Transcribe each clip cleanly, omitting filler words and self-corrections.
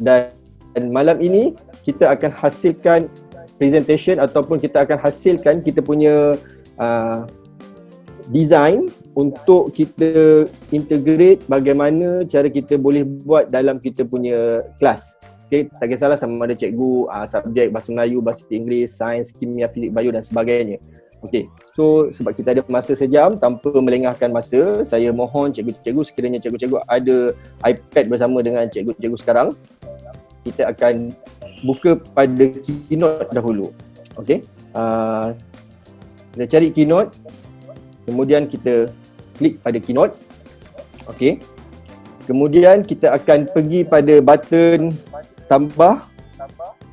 dan malam ini kita akan hasilkan presentation ataupun kita akan hasilkan kita punya design untuk kita integrate bagaimana cara kita boleh buat dalam kita punya kelas. Okay, tak kisahlah sama ada cikgu subjek bahasa Melayu, bahasa Inggeris, sains, kimia, fizik, bio dan sebagainya. Okay, so sebab kita ada masa sejam, tanpa melengahkan masa, saya mohon cikgu-cikgu, sekiranya cikgu-cikgu ada iPad bersama dengan cikgu-cikgu sekarang, kita akan buka pada Keynote dahulu. Okay, kita cari Keynote, kemudian kita klik pada Keynote. Okay, kemudian kita akan pergi pada button tambah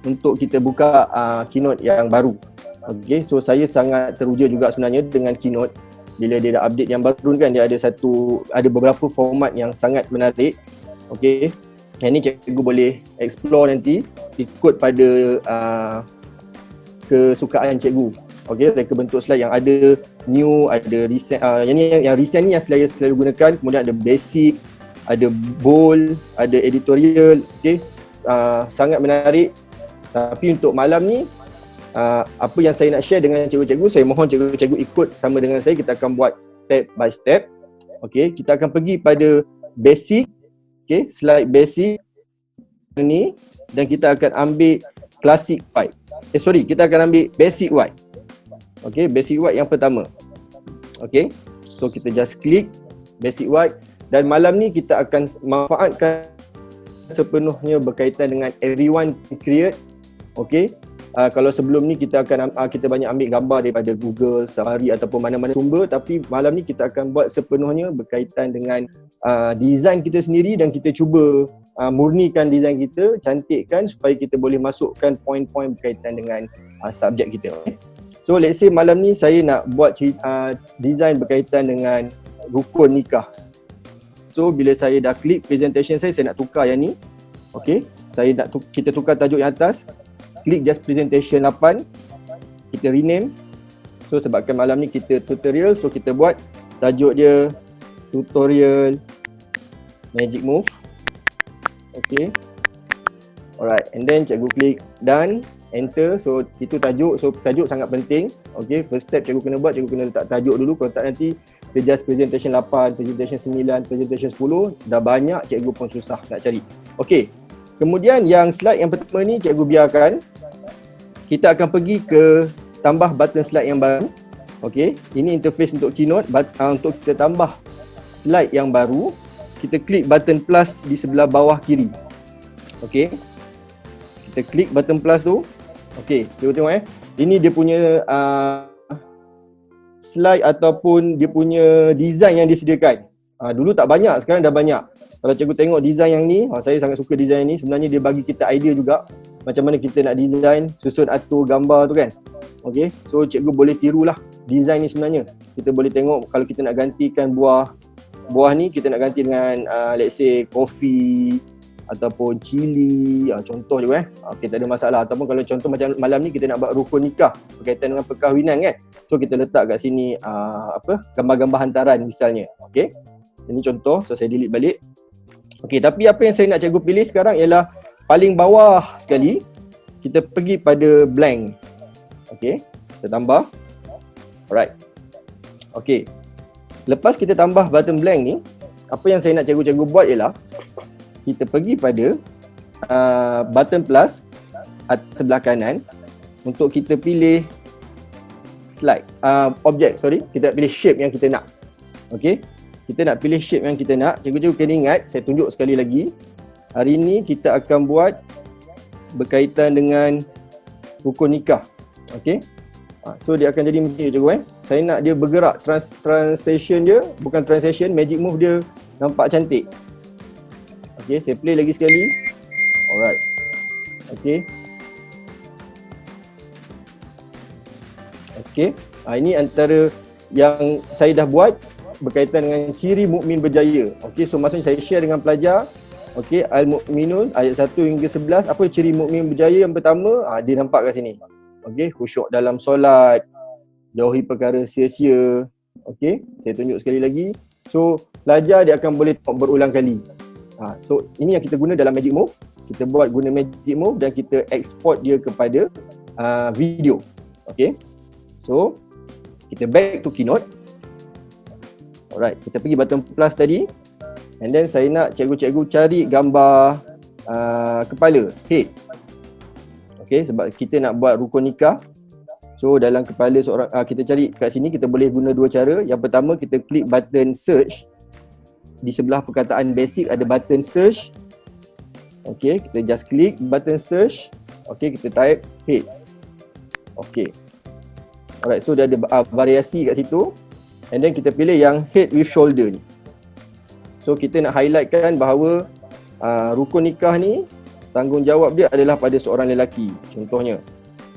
untuk kita buka Keynote yang baru. Okay, so saya sangat teruja juga sebenarnya dengan Keynote. Bila dia ada update yang baru kan, dia ada beberapa format yang sangat menarik. Okay, yang ni cikgu boleh explore nanti ikut pada kesukaan cikgu. Okay, reka bentuk slide yang ada new, ada recent, yang recent ni yang saya selalu gunakan. Kemudian ada basic, ada bold, ada editorial. Okay, sangat menarik. Tapi untuk malam ni, apa yang saya nak share dengan cikgu-cikgu, saya mohon cikgu-cikgu ikut sama dengan saya. Kita akan buat step by step. Okay, kita akan pergi pada basic. Okay, slide basic ni, dan kita akan ambil classic white. Kita akan ambil basic white. Okay, basic white yang pertama. Okay, so kita just klik basic white, dan malam ni kita akan manfaatkan sepenuhnya berkaitan dengan everyone create. Okay, kalau sebelum ni kita akan kita banyak ambil gambar daripada Google, Safari ataupun mana-mana sumber, tapi malam ni kita akan buat sepenuhnya berkaitan dengan design kita sendiri, dan kita cuba murnikan design kita, cantikkan supaya kita boleh masukkan poin-poin berkaitan dengan subjek kita. So let's say malam ni saya nak buat design berkaitan dengan rukun nikah. So bila saya dah klik presentation saya nak tukar yang ni. Okay, kita tukar tajuk yang atas, klik just presentation 8, kita rename. So sebabkan malam ni kita tutorial, so kita buat tajuk dia tutorial magic move. Okay, alright, and then cikgu klik done, enter. So itu tajuk, so tajuk sangat penting. Okay, first step cikgu kena buat, cikgu kena letak tajuk dulu. Kalau tak nanti dia just presentation 8, presentation 9, presentation 10, dah banyak, cikgu pun susah nak cari. Okay, kemudian yang slide yang pertama ni cikgu biarkan. Kita akan pergi ke tambah button slide yang baru. Okay, ini interface untuk Keynote. Untuk kita tambah slide yang baru, kita klik button plus di sebelah bawah kiri. Okay, kita klik button plus tu. Okay, cikgu tengok ini dia punya slide ataupun dia punya design yang disediakan. Dulu tak banyak, sekarang dah banyak. Kalau cikgu tengok design yang ni, saya sangat suka design ni. Sebenarnya dia bagi kita idea juga macam mana kita nak design, susun atur gambar tu kan. Okay, so cikgu boleh tirulah design ni sebenarnya. Kita boleh tengok kalau kita nak gantikan buah ni, kita nak ganti dengan let's say coffee ataupun chili, contoh je okay, tak ada masalah. Ataupun kalau contoh macam malam ni kita nak buat rukun nikah berkaitan dengan perkahwinan kan, so kita letak kat sini gambar-gambar hantaran misalnya. Okay, ini contoh, so saya delete balik. Okay, tapi apa yang saya nak cikgu pilih sekarang ialah paling bawah sekali, kita pergi pada blank. Okay, kita tambah. Alright. Okay, lepas kita tambah button blank ni, apa yang saya nak cikgu-cikgu buat ialah kita pergi pada button plus sebelah kanan untuk kita pilih slide, kita nak pilih shape yang kita nak. Okay, kita nak pilih shape yang kita nak. Cikgu-cikgu kena ingat, saya tunjuk sekali lagi. Hari ni kita akan buat berkaitan dengan rukun nikah. Okay, so dia akan jadi macam ni cikgu. Saya nak dia bergerak, transition dia, bukan transition, magic move dia nampak cantik. Okay, saya play lagi sekali. Alright. Okay. Okay, ini antara yang saya dah buat berkaitan dengan ciri mukmin berjaya. Okey, so maksudnya saya share dengan pelajar. Okey, Al-Mu'minun ayat 1 hingga 11. Apa ciri mukmin berjaya yang pertama? Dia nampak kat sini. Okey, khusyuk dalam solat, jauhi perkara sia-sia. Okey, saya tunjuk sekali lagi. So, pelajar dia akan boleh berulang kali. So ini yang kita guna dalam Magic Move. Kita buat guna Magic Move dan kita export dia kepada video. Okay. So kita back to Keynote. Alright, kita pergi button plus tadi. And then saya nak cikgu-cikgu cari gambar kepala, head. Okay, sebab kita nak buat rukun nikah. So dalam kepala seorang, kita cari kat sini, kita boleh guna dua cara. Yang pertama, kita klik button search. Di sebelah perkataan basic ada button search. Okay, kita just klik button search. Okay, kita type head. Okay. Alright, so dia ada variasi kat situ. And then kita pilih yang head with shoulder ni. So kita nak highlightkan bahawa rukun nikah ni tanggungjawab dia adalah pada seorang lelaki. Contohnya.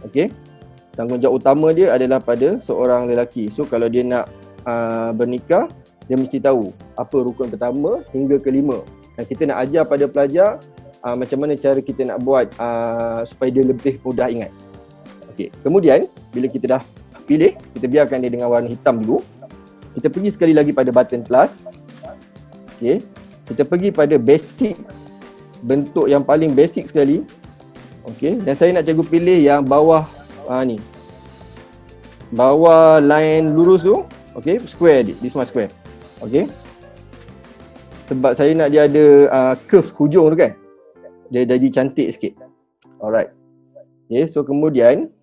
Okay. Tanggungjawab utama dia adalah pada seorang lelaki. So kalau dia nak bernikah, dia mesti tahu apa rukun pertama hingga kelima. Dan kita nak ajar pada pelajar macam mana cara kita nak buat supaya dia lebih mudah ingat. Okey. Kemudian bila kita dah pilih, kita biarkan dia dengan warna hitam dulu. Kita pergi sekali lagi pada button plus. Okey. Kita pergi pada basic, bentuk yang paling basic sekali. Okey. Dan saya nak cikgu pilih yang bawah ni. Bawah line lurus tu. Okey, square dia. This one square. Okay. Sebab saya nak dia ada curve hujung tu kan. Dia jadi cantik sikit. Alright. Okay, so kemudian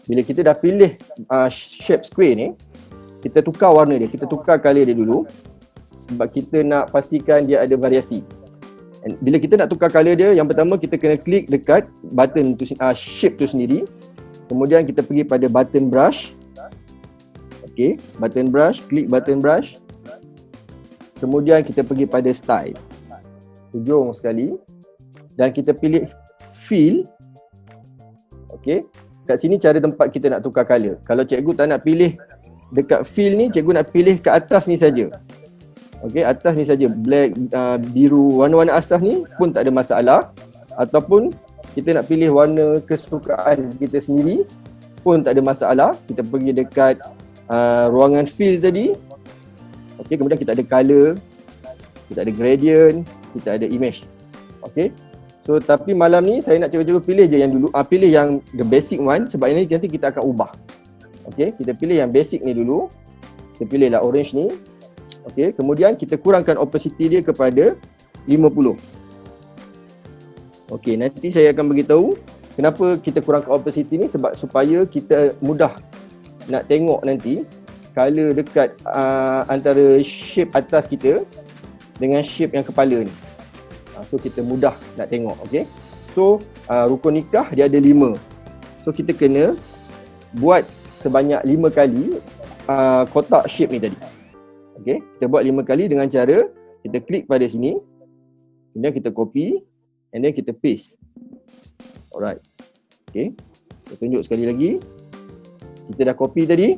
bila kita dah pilih shape square ni, kita tukar warna dia. Kita tukar color dia dulu. Sebab kita nak pastikan dia ada variasi. And bila kita nak tukar color dia, yang pertama kita kena klik dekat button tu, shape tu sendiri. Kemudian kita pergi pada button brush. Okay, button brush, klik button brush. Kemudian kita pergi pada style. Hujung sekali. Dan kita pilih fill. Okay, kat sini cara tempat kita nak tukar color. Kalau cikgu tak nak pilih dekat fill ni, cikgu nak pilih ke atas ni saja. Okay, atas ni saja. Black, biru, warna-warna asas ni pun tak ada masalah. Ataupun kita nak pilih warna kesukaan kita sendiri pun tak ada masalah. Kita pergi dekat ruangan fill tadi. Okey, kemudian kita ada color, kita ada gradient, kita ada image. Okey. So tapi malam ni saya nak cikgu-cikgu pilih je yang dulu, pilih yang the basic one sebab ini nanti kita akan ubah. Okey, kita pilih yang basic ni dulu. Kita pilihlah orange ni. Okey, kemudian kita kurangkan opacity dia kepada 50. Okey, nanti saya akan beritahu kenapa kita kurangkan opacity ni, sebab supaya kita mudah nak tengok nanti color dekat antara shape atas kita dengan shape yang kepala ni. So kita mudah nak tengok. Okay. So rukun nikah dia ada 5. So kita kena buat sebanyak 5 kali kotak shape ni tadi. Okay. Kita buat 5 kali dengan cara kita klik pada sini, kemudian kita copy and then kita paste. Alright. Okay. Kita tunjuk sekali lagi. Kita dah copy tadi.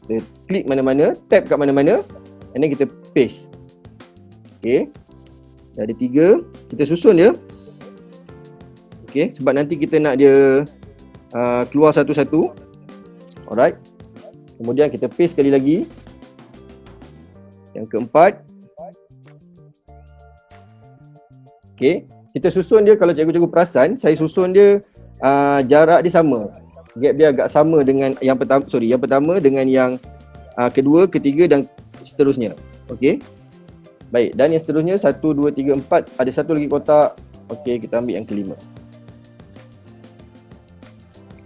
Kita klik mana-mana, tap kat mana-mana, and then kita paste. Okay. Dah ada 3. Kita susun dia. Okay. Sebab nanti kita nak dia keluar satu-satu. Alright. Kemudian kita paste sekali lagi. Yang keempat. Okay. Kita susun dia, kalau cikgu-cikgu perasan, saya susun dia jarak dia sama. Gap dia agak sama dengan yang pertama, yang pertama dengan yang kedua, ketiga dan seterusnya. Okey. Baik, dan yang seterusnya 1 2 3 4 ada satu lagi kotak. Okey, kita ambil yang kelima.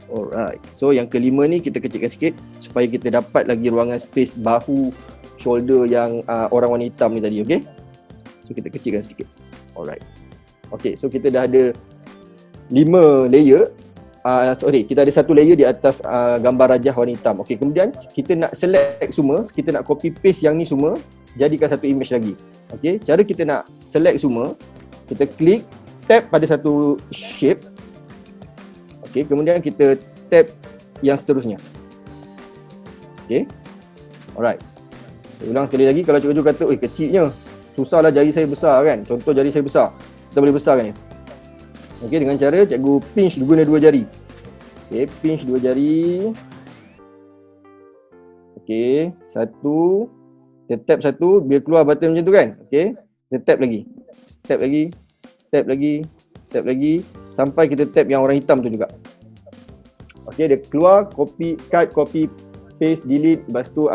Alright. So yang kelima ni kita kecilkan sikit supaya kita dapat lagi ruangan space bahu, shoulder yang orang warna hitam ni tadi, okey. So kita kecilkan sikit. Alright. Okey, so kita dah ada 5 layer. Kita ada satu layer di atas gambar rajah warna hitam. Okey, kemudian kita nak select semua, kita nak copy paste yang ni semua, jadikan satu image lagi. Okey, cara kita nak select semua, kita klik, tap pada satu shape. Okey, kemudian kita tap yang seterusnya. Okey. Alright. Saya ulang sekali lagi, kalau cikgu kata, "Oi, kecilnya. Susahlah jari saya besar kan." Contoh jari saya besar. Kita boleh besarkan ni. Okey, dengan cara cikgu pinch guna 2 jari. Okey, pinch 2 jari. Okey, satu. Kita tap satu, bila keluar button macam tu kan. Okey. Kita tap lagi. Tap lagi. Tap lagi. Tap lagi. Sampai kita tap yang orang hitam tu juga. Okey, dia keluar, copy, cut, copy, paste, delete. Lepas tu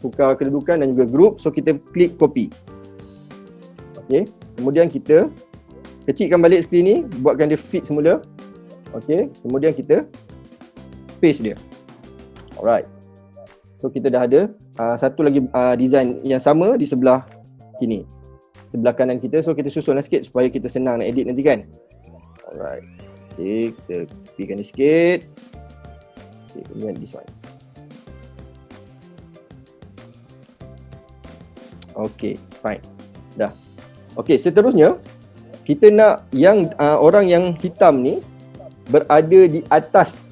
tukar kedudukan dan juga group. So kita klik copy. Okey, kemudian kita kecilkan balik skrin ni, buatkan dia fit semula. Okey, kemudian kita paste dia. Alright. So kita dah ada satu lagi design yang sama di sebelah kini. Sebelah kanan kita. So kita susunlah sikit supaya kita senang nak edit nanti kan. Alright. Okay, kita tepikan ni sikit. Okay, kemudian this one. Okay, fine. Dah. Okay, seterusnya kita nak yang orang yang hitam ni berada di atas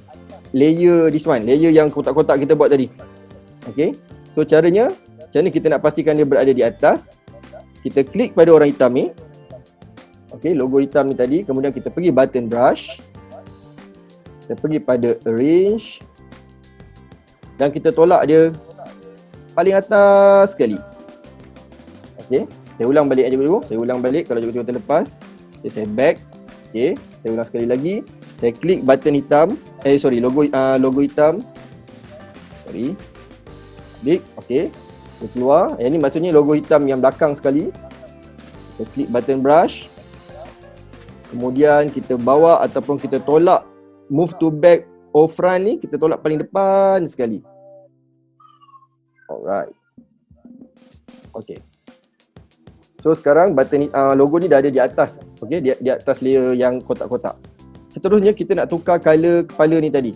layer this one, layer yang kotak-kotak kita buat tadi. Okay, so caranya macam mana kita nak pastikan dia berada di atas? Kita klik pada orang hitam ni. Okay, logo hitam ni tadi. Kemudian kita pergi button brush. Kita pergi pada arrange. Dan kita tolak dia paling atas sekali. Okay, saya ulang balik cikgu. Saya ulang balik kalau cikgu terlepas. Okay, saya back. Okay, saya ulang sekali lagi. Saya klik button hitam. Logo hitam. Sorry. Klik. Okay. Dia keluar. Yang ni maksudnya logo hitam yang belakang sekali. Kita klik button brush. Kemudian kita bawa ataupun kita tolak move to back or front ni. Kita tolak paling depan sekali. Alright. Okay. So sekarang button logo ni dah ada di atas. Okay, di atas layer yang kotak-kotak. Seterusnya kita nak tukar color kepala ni tadi.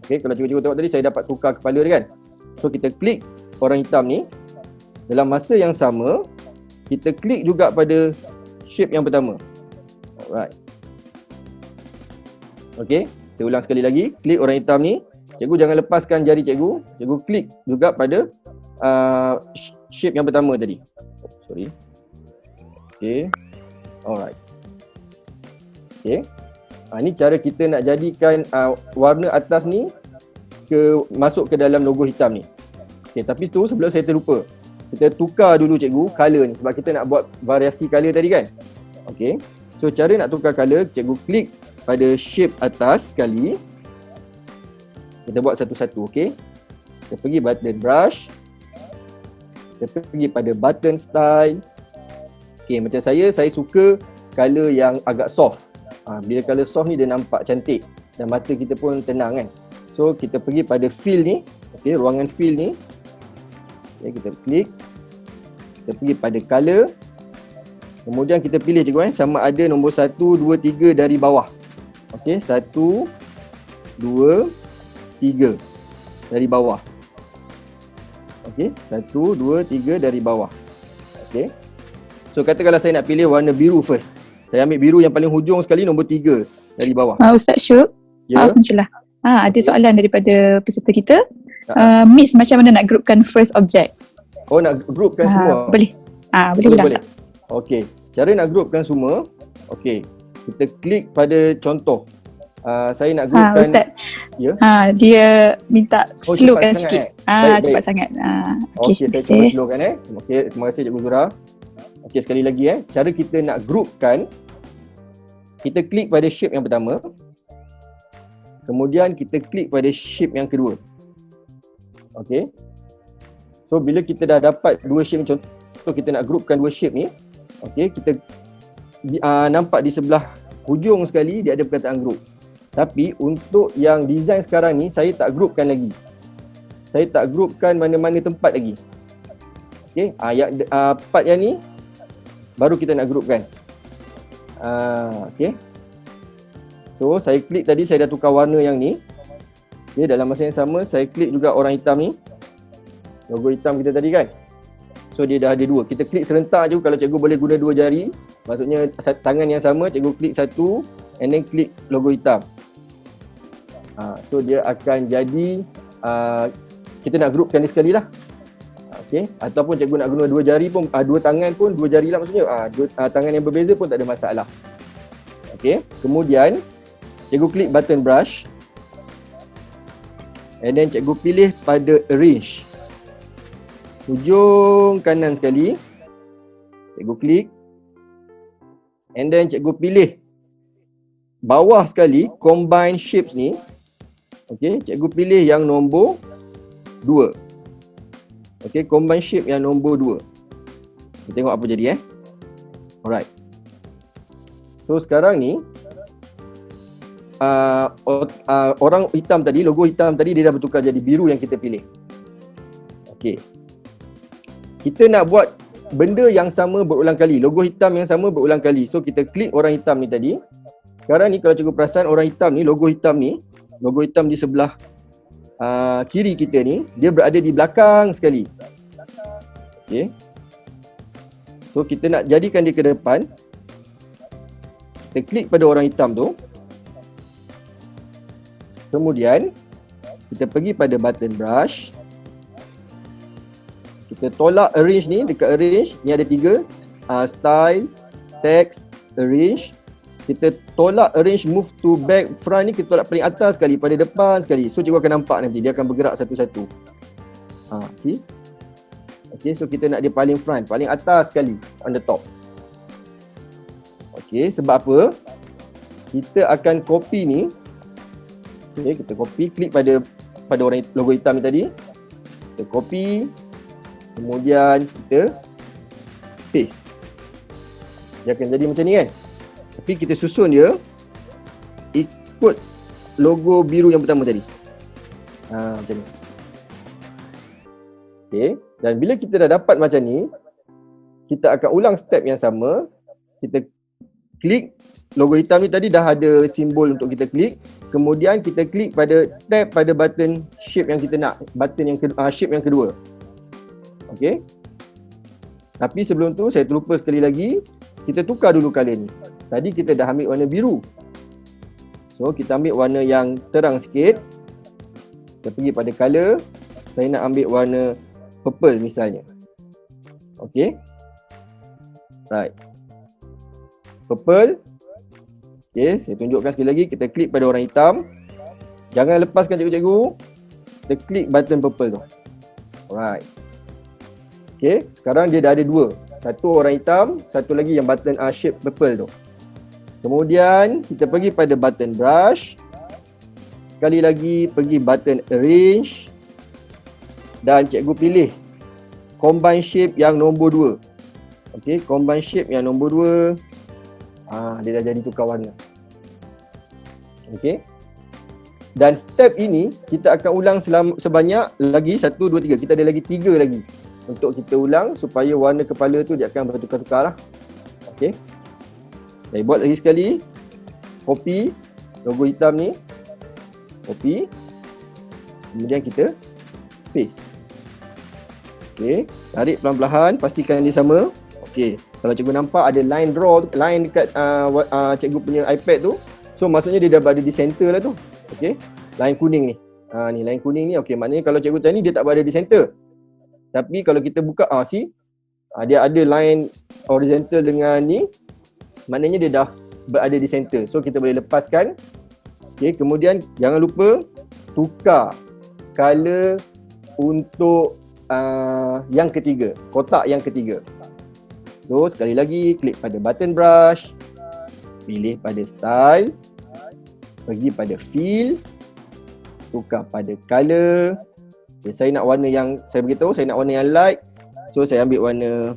Okay, kalau cikgu tengok tadi saya dapat tukar kepala dia kan. So kita klik orang hitam ni. Dalam masa yang sama, kita klik juga pada shape yang pertama. Alright. Okay, saya ulang sekali lagi. Klik orang hitam ni. Cikgu jangan lepaskan jari cikgu. Cikgu klik juga pada shape yang pertama tadi. Sorry. Okay. Alright. Okay. Ini cara kita nak jadikan warna atas ni masuk ke dalam logo hitam ni. Okay, tapi tu sebelum saya terlupa. Kita tukar dulu cikgu color ni sebab kita nak buat variasi color tadi kan. Okay. So cara nak tukar color, cikgu klik pada shape atas sekali. Kita buat satu-satu, okay. Kita pergi button brush. Kita pergi pada button style. Okay, macam saya suka color yang agak soft. Bila color soft ni dia nampak cantik dan mata kita pun tenang kan. So kita pergi pada fill ni. Okay, ruangan fill ni. Okay, kita klik. Kita pergi pada color. Kemudian kita pilih cikgu sama ada nombor 1, 2, 3 dari bawah. Okay, 1, 2, 3 dari bawah. Okay, 1, 2, 3 dari bawah. Okay. So katakanlah saya nak pilih warna biru first. Saya ambil biru yang paling hujung sekali, nombor 3 dari bawah. Ustaz Syuk, ya. Alhamdulillah. Ada soalan daripada peserta kita. Miss, macam mana nak groupkan first object? Oh, nak groupkan semua? Boleh. Boleh. Okey, cara nak groupkan semua. Okey, kita klik pada contoh. Saya nak groupkan. Ustaz. Ya. Dia minta slowkan sikit. Baik. Cepat sangat. Okey, saya cuba slowkan Okey, terima kasih Cikgu Zura. Okey, sekali lagi cara kita nak groupkan, kita klik pada shape yang pertama. Kemudian kita klik pada shape yang kedua. Okey. So bila kita dah dapat dua shape, contoh kita nak groupkan dua shape ni. Okey, kita nampak di sebelah hujung sekali dia ada perkataan group. Tapi untuk yang design sekarang ni saya tak groupkan lagi. Saya tak groupkan mana-mana tempat lagi. Okey, part yang ni baru kita nak groupkan. Okey. So saya klik tadi, saya dah tukar warna yang ni. Okay, dalam masa yang sama saya klik juga orang hitam ni. Logo hitam kita tadi kan. So dia dah ada dua. Kita klik serentak je, kalau cikgu boleh guna dua jari. Maksudnya tangan yang sama, cikgu klik satu and then klik logo hitam. So dia akan jadi kita nak groupkan dia sekali lah. Okay. Ataupun cikgu nak guna dua jari pun, dua tangan pun, dua jari lah maksudnya. Dua tangan yang berbeza pun tak ada masalah. Okay. Kemudian cikgu klik button brush and then cikgu pilih pada arrange. Hujung kanan sekali. Cikgu klik. And then cikgu pilih bawah sekali combine shapes ni. Okay, cikgu pilih yang nombor 2. Okay, combine shape yang nombor 2. Kita tengok apa jadi Alright. So sekarang ni orang hitam tadi, logo hitam tadi dia dah bertukar jadi biru yang kita pilih. Okay. Kita nak buat benda yang sama berulang kali, logo hitam yang sama berulang kali. So kita klik orang hitam ni tadi. Sekarang ni kalau cikgu perasan orang hitam ni, logo hitam di sebelah kiri kita ni, dia berada di belakang sekali. Okay. So kita nak jadikan dia ke depan. Kita klik pada orang hitam tu. Kemudian kita pergi pada button brush. Kita tolak arrange ni, dekat arrange ni ada 3, style, text, arrange. Kita tolak arrange move to back front ni, kita tolak paling atas sekali, pada depan sekali. So cikgu akan nampak nanti dia akan bergerak satu-satu. See? Okay, so kita nak dia paling front, paling atas sekali, on the top. Okay, sebab apa? Kita akan copy ni. Okay, kita copy, klik pada orang logo hitam ni tadi. Kita copy. Kemudian kita paste. Dia akan jadi macam ni kan. Tapi kita susun dia ikut logo biru yang pertama tadi. Macam ni. Okay. Dan bila kita dah dapat macam ni, kita akan ulang step yang sama. Kita klik logo hitam ni tadi, dah ada simbol untuk kita klik. Kemudian kita klik pada tab pada button shape yang kita nak, button yang shape yang kedua. Okey. Tapi sebelum tu saya terlupa sekali lagi, kita tukar dulu color ni. Tadi kita dah ambil warna biru. So kita ambil warna yang terang sikit. Kita pergi pada color. Saya nak ambil warna purple misalnya. Okey. Right. Purple. Okay, saya tunjukkan sekali lagi. Kita klik pada orang hitam. Jangan lepaskan cikgu-cikgu. Kita klik button purple tu. Alright. Okay, sekarang dia dah ada 2. Satu orang hitam, satu lagi yang button shape purple tu. Kemudian kita pergi pada button brush. Sekali lagi pergi button arrange. Dan cikgu pilih combine shape yang nombor 2. Okay, combine shape yang nombor 2. Dia dah jadi tukar warna. Okey. Dan step ini kita akan ulang sebanyak lagi 1, 2, 3. Kita ada lagi 3 lagi untuk kita ulang supaya warna kepala tu dia akan bertukar-tukar lah. Okey. Saya buat lagi sekali. Copy logo hitam ni. Copy. Kemudian kita paste. Okey. Tarik pelan-pelan, pastikan dia sama. Okey. Kalau cikgu nampak ada line draw, line dekat cikgu punya iPad tu. So maksudnya dia dah berada di center lah tu. Okey. Line kuning ni. Ni line kuning ni. Okey, maknanya kalau cikgu tanya dia tak berada di center. Tapi kalau kita buka see, dia ada line horizontal dengan ni. Maknanya dia dah berada di center. So kita boleh lepaskan. Okey, kemudian jangan lupa tukar color untuk yang ketiga, kotak yang ketiga. So sekali lagi klik pada button brush, pilih pada style, pergi pada fill, tukar pada color. Okay, saya nak warna yang, saya beritahu saya nak warna yang light. So saya ambil warna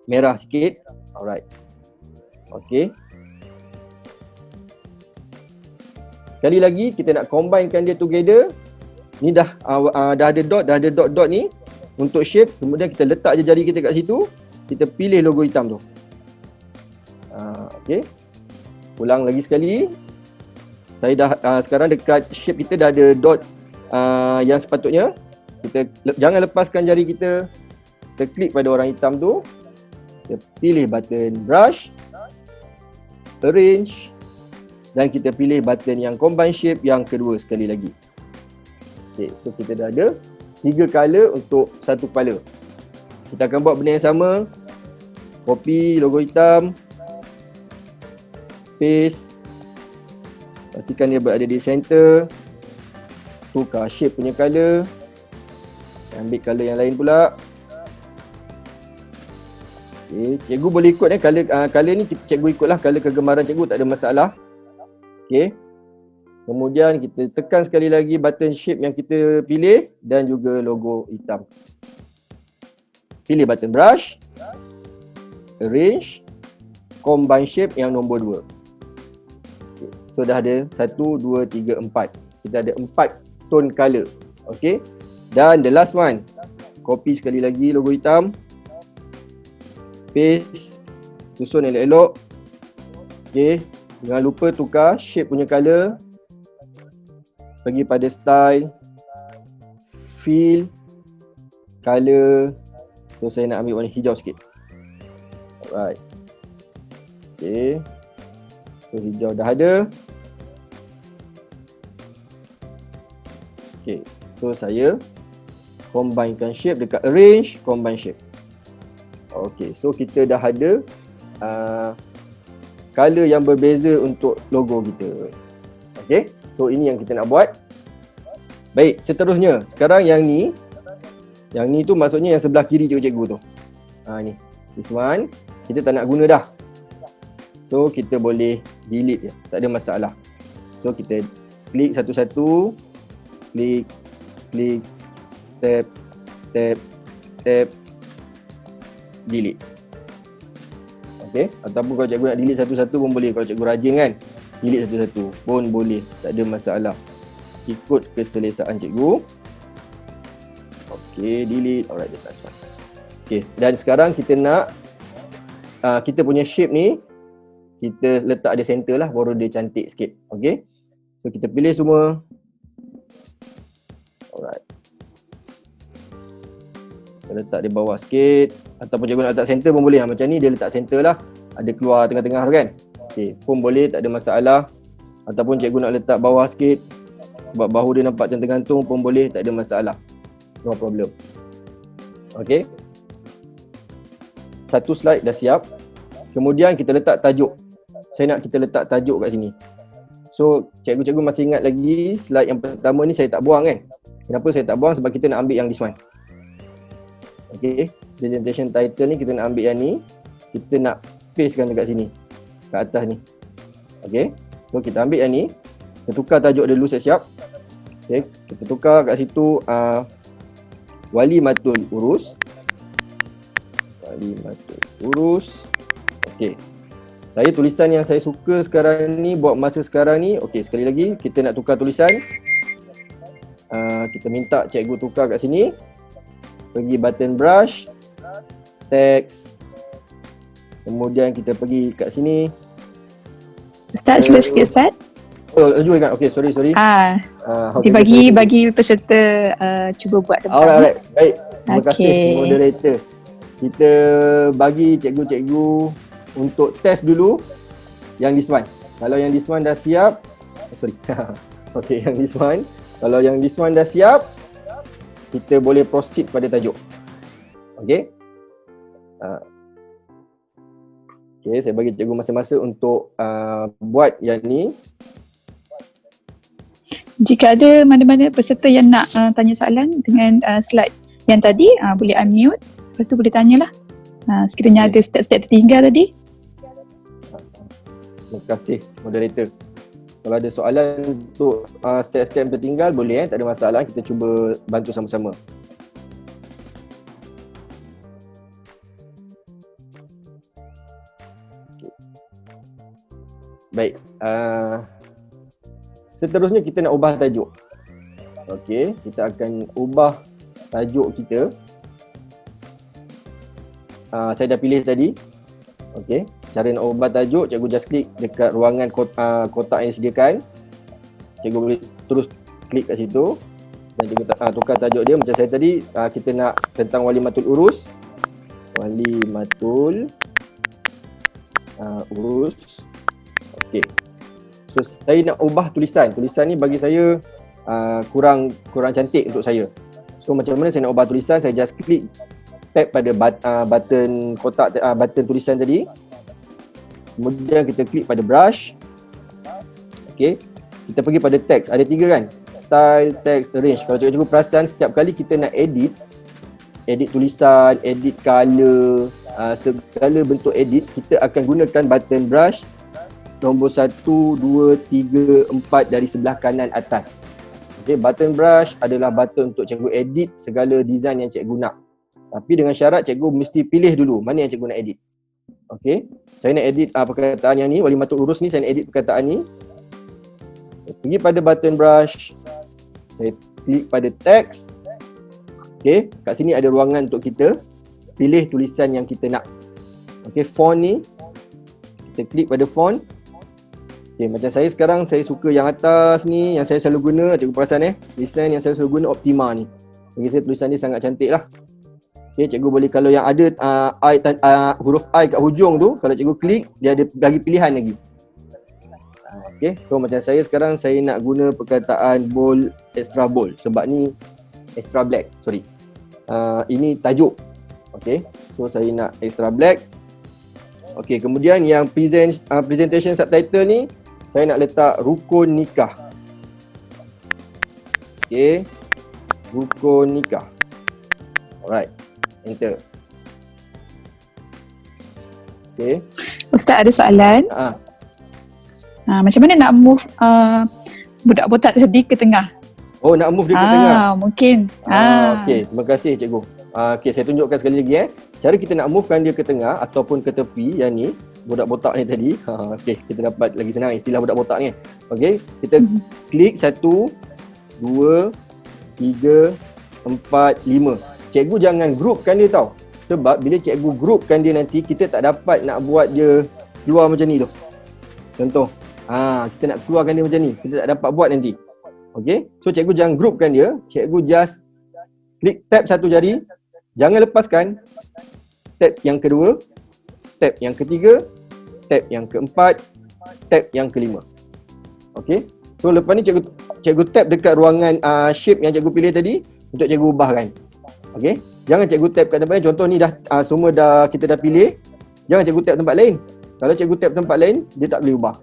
merah sikit. Alright. Okay. Sekali lagi kita nak combinekan dia together. Ni dah ada dot ni untuk shape. Kemudian kita letak je jari kita kat situ. Kita pilih logo hitam tu. Okey. Ulang lagi sekali. Saya dah sekarang dekat shape kita dah ada dot yang sepatutnya. Kita jangan lepaskan jari kita. Kita klik pada orang hitam tu. Kita pilih button brush, arrange, dan kita pilih button yang combine shape yang kedua sekali lagi. Okey, so kita dah ada 3 color untuk satu kepala. Kita akan buat benda yang sama. Copy logo hitam, paste, pastikan dia berada di center, tukar shape punya color, ambil color yang lain pula. Okay, cikgu boleh ikut color ni cikgu ikutlah color kegemaran cikgu, tak ada masalah. Okay. Kemudian kita tekan sekali lagi button shape yang kita pilih dan juga logo hitam. Pilih button brush, arrange, combine shape yang nombor 2. Okay. So dah ada 1, 2, 3, 4. Kita ada 4 tone color. Okay. Dan the last one, copy sekali lagi logo hitam, paste, susun elok-elok. Okay. Jangan lupa tukar shape punya color. Pergi pada style, fill, color. So saya nak ambil warna hijau sikit. Alright. Okay. So hijau dah ada. Okay. So saya combinekan shape dekat arrange, combine shape. Okay. So kita dah ada color yang berbeza untuk logo kita. Okay. So ini yang kita nak buat. Baik, seterusnya. Sekarang yang ni tu maksudnya yang sebelah kiri cikgu tu. Ni. This one. Kita tak nak guna dah. So kita boleh delete je. Tak ada masalah. So kita klik satu-satu. Klik. Tap. Delete. Okay. Ataupun kalau cikgu nak delete satu-satu pun boleh. Kalau cikgu rajin kan, delete satu-satu pun boleh, tak ada masalah. Ikut keselesaan cikgu. Okay, delete. Alright, that's fine. Okay, dan sekarang kita nak kita punya shape ni kita letak di center lah, baru dia cantik sikit. Okay, so kita pilih semua. Alright, kita letak di bawah sikit, ataupun cikgu nak letak center pun boleh. Macam ni dia letak center lah, ada keluar tengah-tengah tu kan. Okay, pun boleh, tak ada masalah. Ataupun cikgu nak letak bawah sikit, buat bahu dia nampak macam tergantung pun boleh, tak ada masalah. No problem. Okay, satu slide dah siap. Kemudian kita letak tajuk. Saya nak kita letak tajuk kat sini. So cikgu-cikgu masih ingat lagi slide yang pertama ni saya tak buang kan. Kenapa saya tak buang? Sebab kita nak ambil yang this one. Okay, presentation title ni kita nak ambil yang ni, kita nak pastekan dekat sini, kat atas ni. Okay, so kita ambil yang ni, kita tukar tajuk dulu siap-siap. Okay, kita tukar kat situ Wali Matul Urus. Wali Matul Urus. Okay, saya tulisan yang saya suka sekarang ni, buat masa sekarang ni. Okay, sekali lagi kita nak tukar tulisan. Kita minta cikgu tukar kat sini. Pergi button brush, text. Kemudian kita pergi kat sini. Ustaz, slow sikit Ustaz. Oh, laju kan? Okay, sorry. Bagi peserta cuba buat bersama. Alright. Baik. Terima kasih moderator. Kita bagi cikgu-cikgu untuk test dulu yang this one. Kalau yang this one dah siap, okay, yang this one. Kalau yang this one dah siap, kita boleh proceed pada tajuk. Okay. Okay, saya bagi cikgu masa-masa untuk buat yang ni. Jika ada mana-mana peserta yang nak tanya soalan dengan slide yang tadi, boleh unmute. Lepas tu boleh tanyalah. Sekiranya ada step-step tertinggal tadi. Terima kasih moderator. Kalau ada soalan untuk step-step yang tertinggal boleh, tak ada masalah. Kita cuba bantu sama-sama. Okay. Baik. Seterusnya kita nak ubah tajuk. Okey, kita akan ubah tajuk kita. Saya dah pilih tadi. Okey, cara nak ubah tajuk, cikgu just klik dekat ruangan kotak yang disediakan. Cikgu boleh terus klik kat situ dan cikgu tukar tajuk dia macam saya tadi. Kita nak tentang Wali Matul Urus. Wali Matul Urus. Okey. So saya nak ubah tulisan. Tulisan ni bagi saya kurang cantik untuk saya. So macam mana saya nak ubah tulisan? Saya just klik tap pada button kotak button tulisan tadi. Kemudian kita klik pada brush. Okey. Kita pergi pada text. Ada 3 kan? Style, text, arrange. Kalau cikgu perasan setiap kali kita nak edit, edit tulisan, edit color, segala bentuk edit, kita akan gunakan button brush nombor 1, 2, 3, 4 dari sebelah kanan atas. Okay, button brush adalah button untuk cikgu edit segala design yang cikgu nak. Tapi dengan syarat cikgu mesti pilih dulu mana yang cikgu nak edit. Okay, saya nak edit perkataan yang ni, wali matuk lurus ni, saya nak edit perkataan ni. Saya pergi pada button brush, saya klik pada text. Okay, kat sini ada ruangan untuk kita pilih tulisan yang kita nak. Okay, font ni, kita klik pada font. Okay, macam saya sekarang, saya suka yang atas ni, yang saya selalu guna, cikgu perasan design yang saya selalu guna Optima ni. Bagi saya tulisan ni sangat cantik lah. Okay, cikgu boleh, kalau yang ada huruf I kat hujung tu, kalau cikgu klik, dia ada bagi pilihan lagi. Okay, so macam saya sekarang, saya nak guna perkataan bold, extra bold. Sebab ni extra black, sorry. Ini tajuk. Okay, so saya nak extra black. Okay, kemudian yang presentation subtitle ni, saya nak letak rukun nikah. Okay, rukun nikah. Alright, enter. Okay. Ustaz ada soalan. Macam mana nak move budak botak tadi ke tengah? Oh, nak move dia ke tengah? Mungkin. Okay, terima kasih cikgu. Okay, saya tunjukkan sekali lagi cara kita nak movekan dia ke tengah ataupun ke tepi, yang ni, budak botak ni tadi. Okay, kita dapat lagi senang istilah budak botak ni. Okay, kita klik 1, 2, 3, 4, 5. Cikgu jangan groupkan dia tau. Sebab bila cikgu groupkan dia nanti, kita tak dapat nak buat dia keluar macam ni tu. Contoh, kita nak keluarkan dia macam ni, kita tak dapat buat nanti. Okay, so cikgu jangan groupkan dia. Cikgu just klik tab satu jari, jangan lepaskan. Tab yang kedua, tab yang ketiga, tab yang keempat, tab yang kelima. Okay, so lepas ni cikgu tab dekat ruangan shape yang cikgu pilih tadi untuk cikgu ubahkan. Okay, jangan cikgu tab kat tempat lain. Contoh ni dah semua kita dah pilih, jangan cikgu tab tempat lain. Kalau cikgu tab tempat lain, dia tak boleh ubah.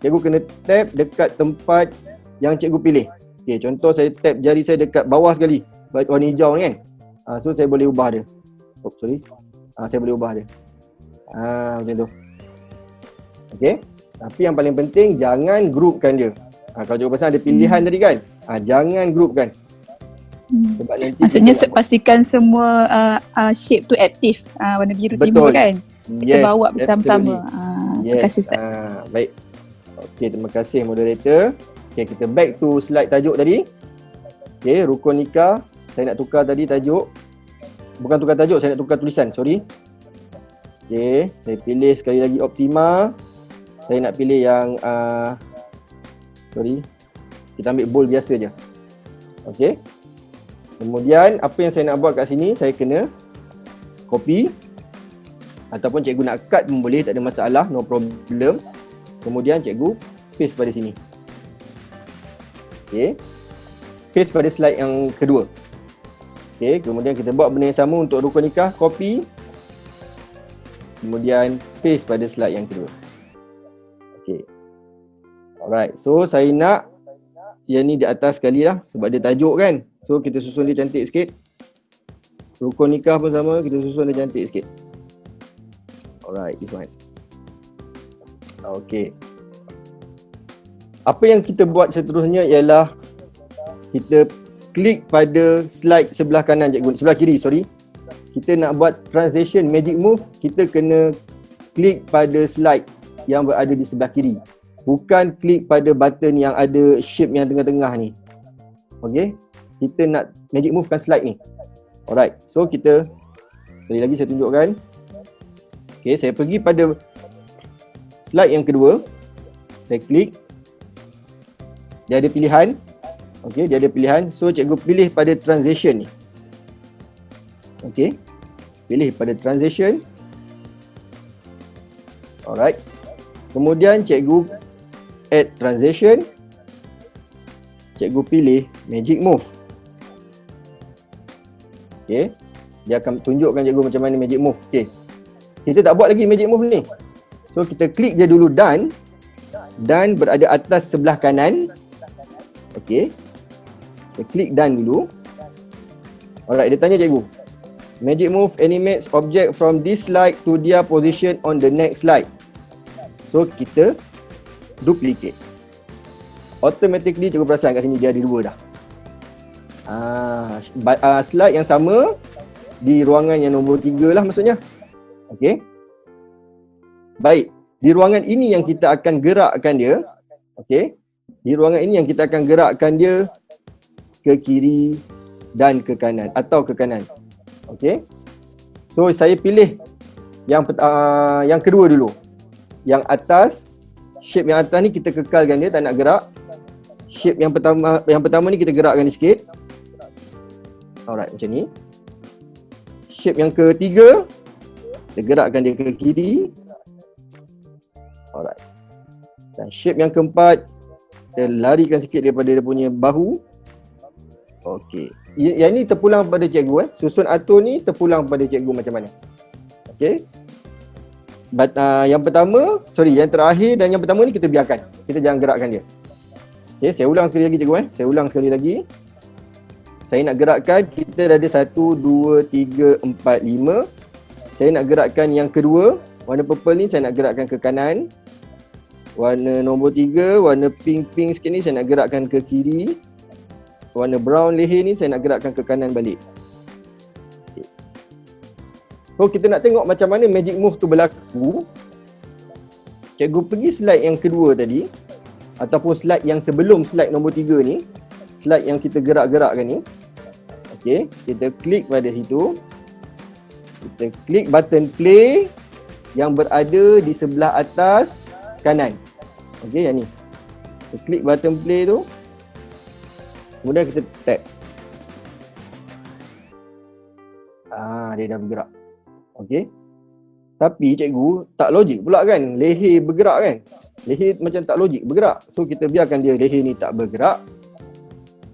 Cikgu kena tab dekat tempat yang cikgu pilih. Okay, contoh saya tab jari saya dekat bawah sekali, warna hijau ni kan. So saya boleh ubah dia. Saya boleh ubah dia. Macam tu. Okay, tapi yang paling penting jangan groupkan dia. Kalau cikgu pasal ada pilihan tadi kan, jangan groupkan. Sebab nanti maksudnya pastikan semua shape tu aktif, warna biru timur kan. Kita bawa bersama-sama. Terima kasih Ustaz. Baik. Okey, terima kasih moderator. Okey, kita back to slide tajuk tadi. Okey, rukun nikah. Saya nak tukar tadi tajuk. Bukan tukar tajuk, saya nak tukar tulisan, sorry. Okey, saya pilih sekali lagi Optima. Saya nak pilih yang kita ambil bold biasa je. Okey. Kemudian apa yang saya nak buat kat sini, saya kena copy ataupun cikgu nak cut pun boleh, tak ada masalah, no problem. Kemudian cikgu paste pada sini. Okey. Paste pada slide yang kedua. Okey, kemudian kita buat benda yang sama untuk rukun nikah, copy. Kemudian paste pada slide yang kedua. Okey. Alright, so saya nak yang ni di atas sekali lah sebab dia tajuk kan. So kita susun dia cantik sikit. Rukun nikah pun sama, kita susun dia cantik sikit. Alright, this one. Okay. Apa yang kita buat seterusnya ialah kita klik pada slide sebelah kanan cikgu, sebelah kiri, sorry. Kita nak buat transition magic move, kita kena klik pada slide yang berada di sebelah kiri. Bukan klik pada button yang ada shape yang tengah-tengah ni. Okay, kita nak magic move kan slide ni. Alright, so kita sekali lagi saya tunjukkan. Okay, saya pergi pada slide yang kedua. Saya klik. Dia ada pilihan. Okay, dia ada pilihan. So cikgu pilih pada transition ni. Okay, pilih pada transition. Alright. Kemudian cikgu add transition. Cikgu pilih magic move. Okay, dia akan tunjukkan cikgu macam mana magic move. Okay, kita tak buat lagi magic move ni. So kita klik je dulu done. Done berada atas sebelah kanan. Okay, kita klik done dulu. Alright, dia tanya cikgu, Magic Move animates object from this slide to their position on the next slide. So kita duplicate. Automatically cikgu perasan kat sini dia ada dua dah. Slide yang sama di ruangan yang nombor 3 lah maksudnya. Okey. Baik, di ruangan ini yang kita akan gerakkan dia. Okey. Di ruangan ini yang kita akan gerakkan dia ke kiri dan ke kanan atau ke kanan. Okey. So saya pilih yang kedua dulu. Yang atas, shape yang atas ni kita kekalkan dia, tak nak gerak. Shape yang pertama ni kita gerakkan dia sikit. Alright, macam ni. Shape yang ketiga, kita gerakkan dia ke kiri. Alright. Dan shape yang keempat, kita larikan sikit daripada dia punya bahu. Okey. Yang ni terpulang pada cikgu Susun atur ni terpulang pada cikgu macam mana. Okey. Yang terakhir dan yang pertama ni kita biarkan. Kita jangan gerakkan dia. Okey, saya ulang sekali lagi cikgu Saya ulang sekali lagi. Saya nak gerakkan, kita dah ada 1, 2, 3, 4, 5. Saya nak gerakkan yang kedua, warna purple ni saya nak gerakkan ke kanan. Warna nombor 3, warna pink sikit ni saya nak gerakkan ke kiri. Warna brown leher ni saya nak gerakkan ke kanan balik. Okay. So kita nak tengok macam mana magic move tu berlaku. Cikgu pergi slide yang kedua tadi, ataupun slide yang sebelum slide nombor 3 ni, slide yang kita gerak-gerakkan ni. Okey, kita klik pada situ. Kita klik button play yang berada di sebelah atas kanan. Okey, yang ni. Kita klik button play tu. Kemudian kita tap. Dia dah bergerak. Okey. Tapi cikgu tak logik pula kan, leher bergerak kan. Leher macam tak logik bergerak. So kita biarkan dia leher ni tak bergerak.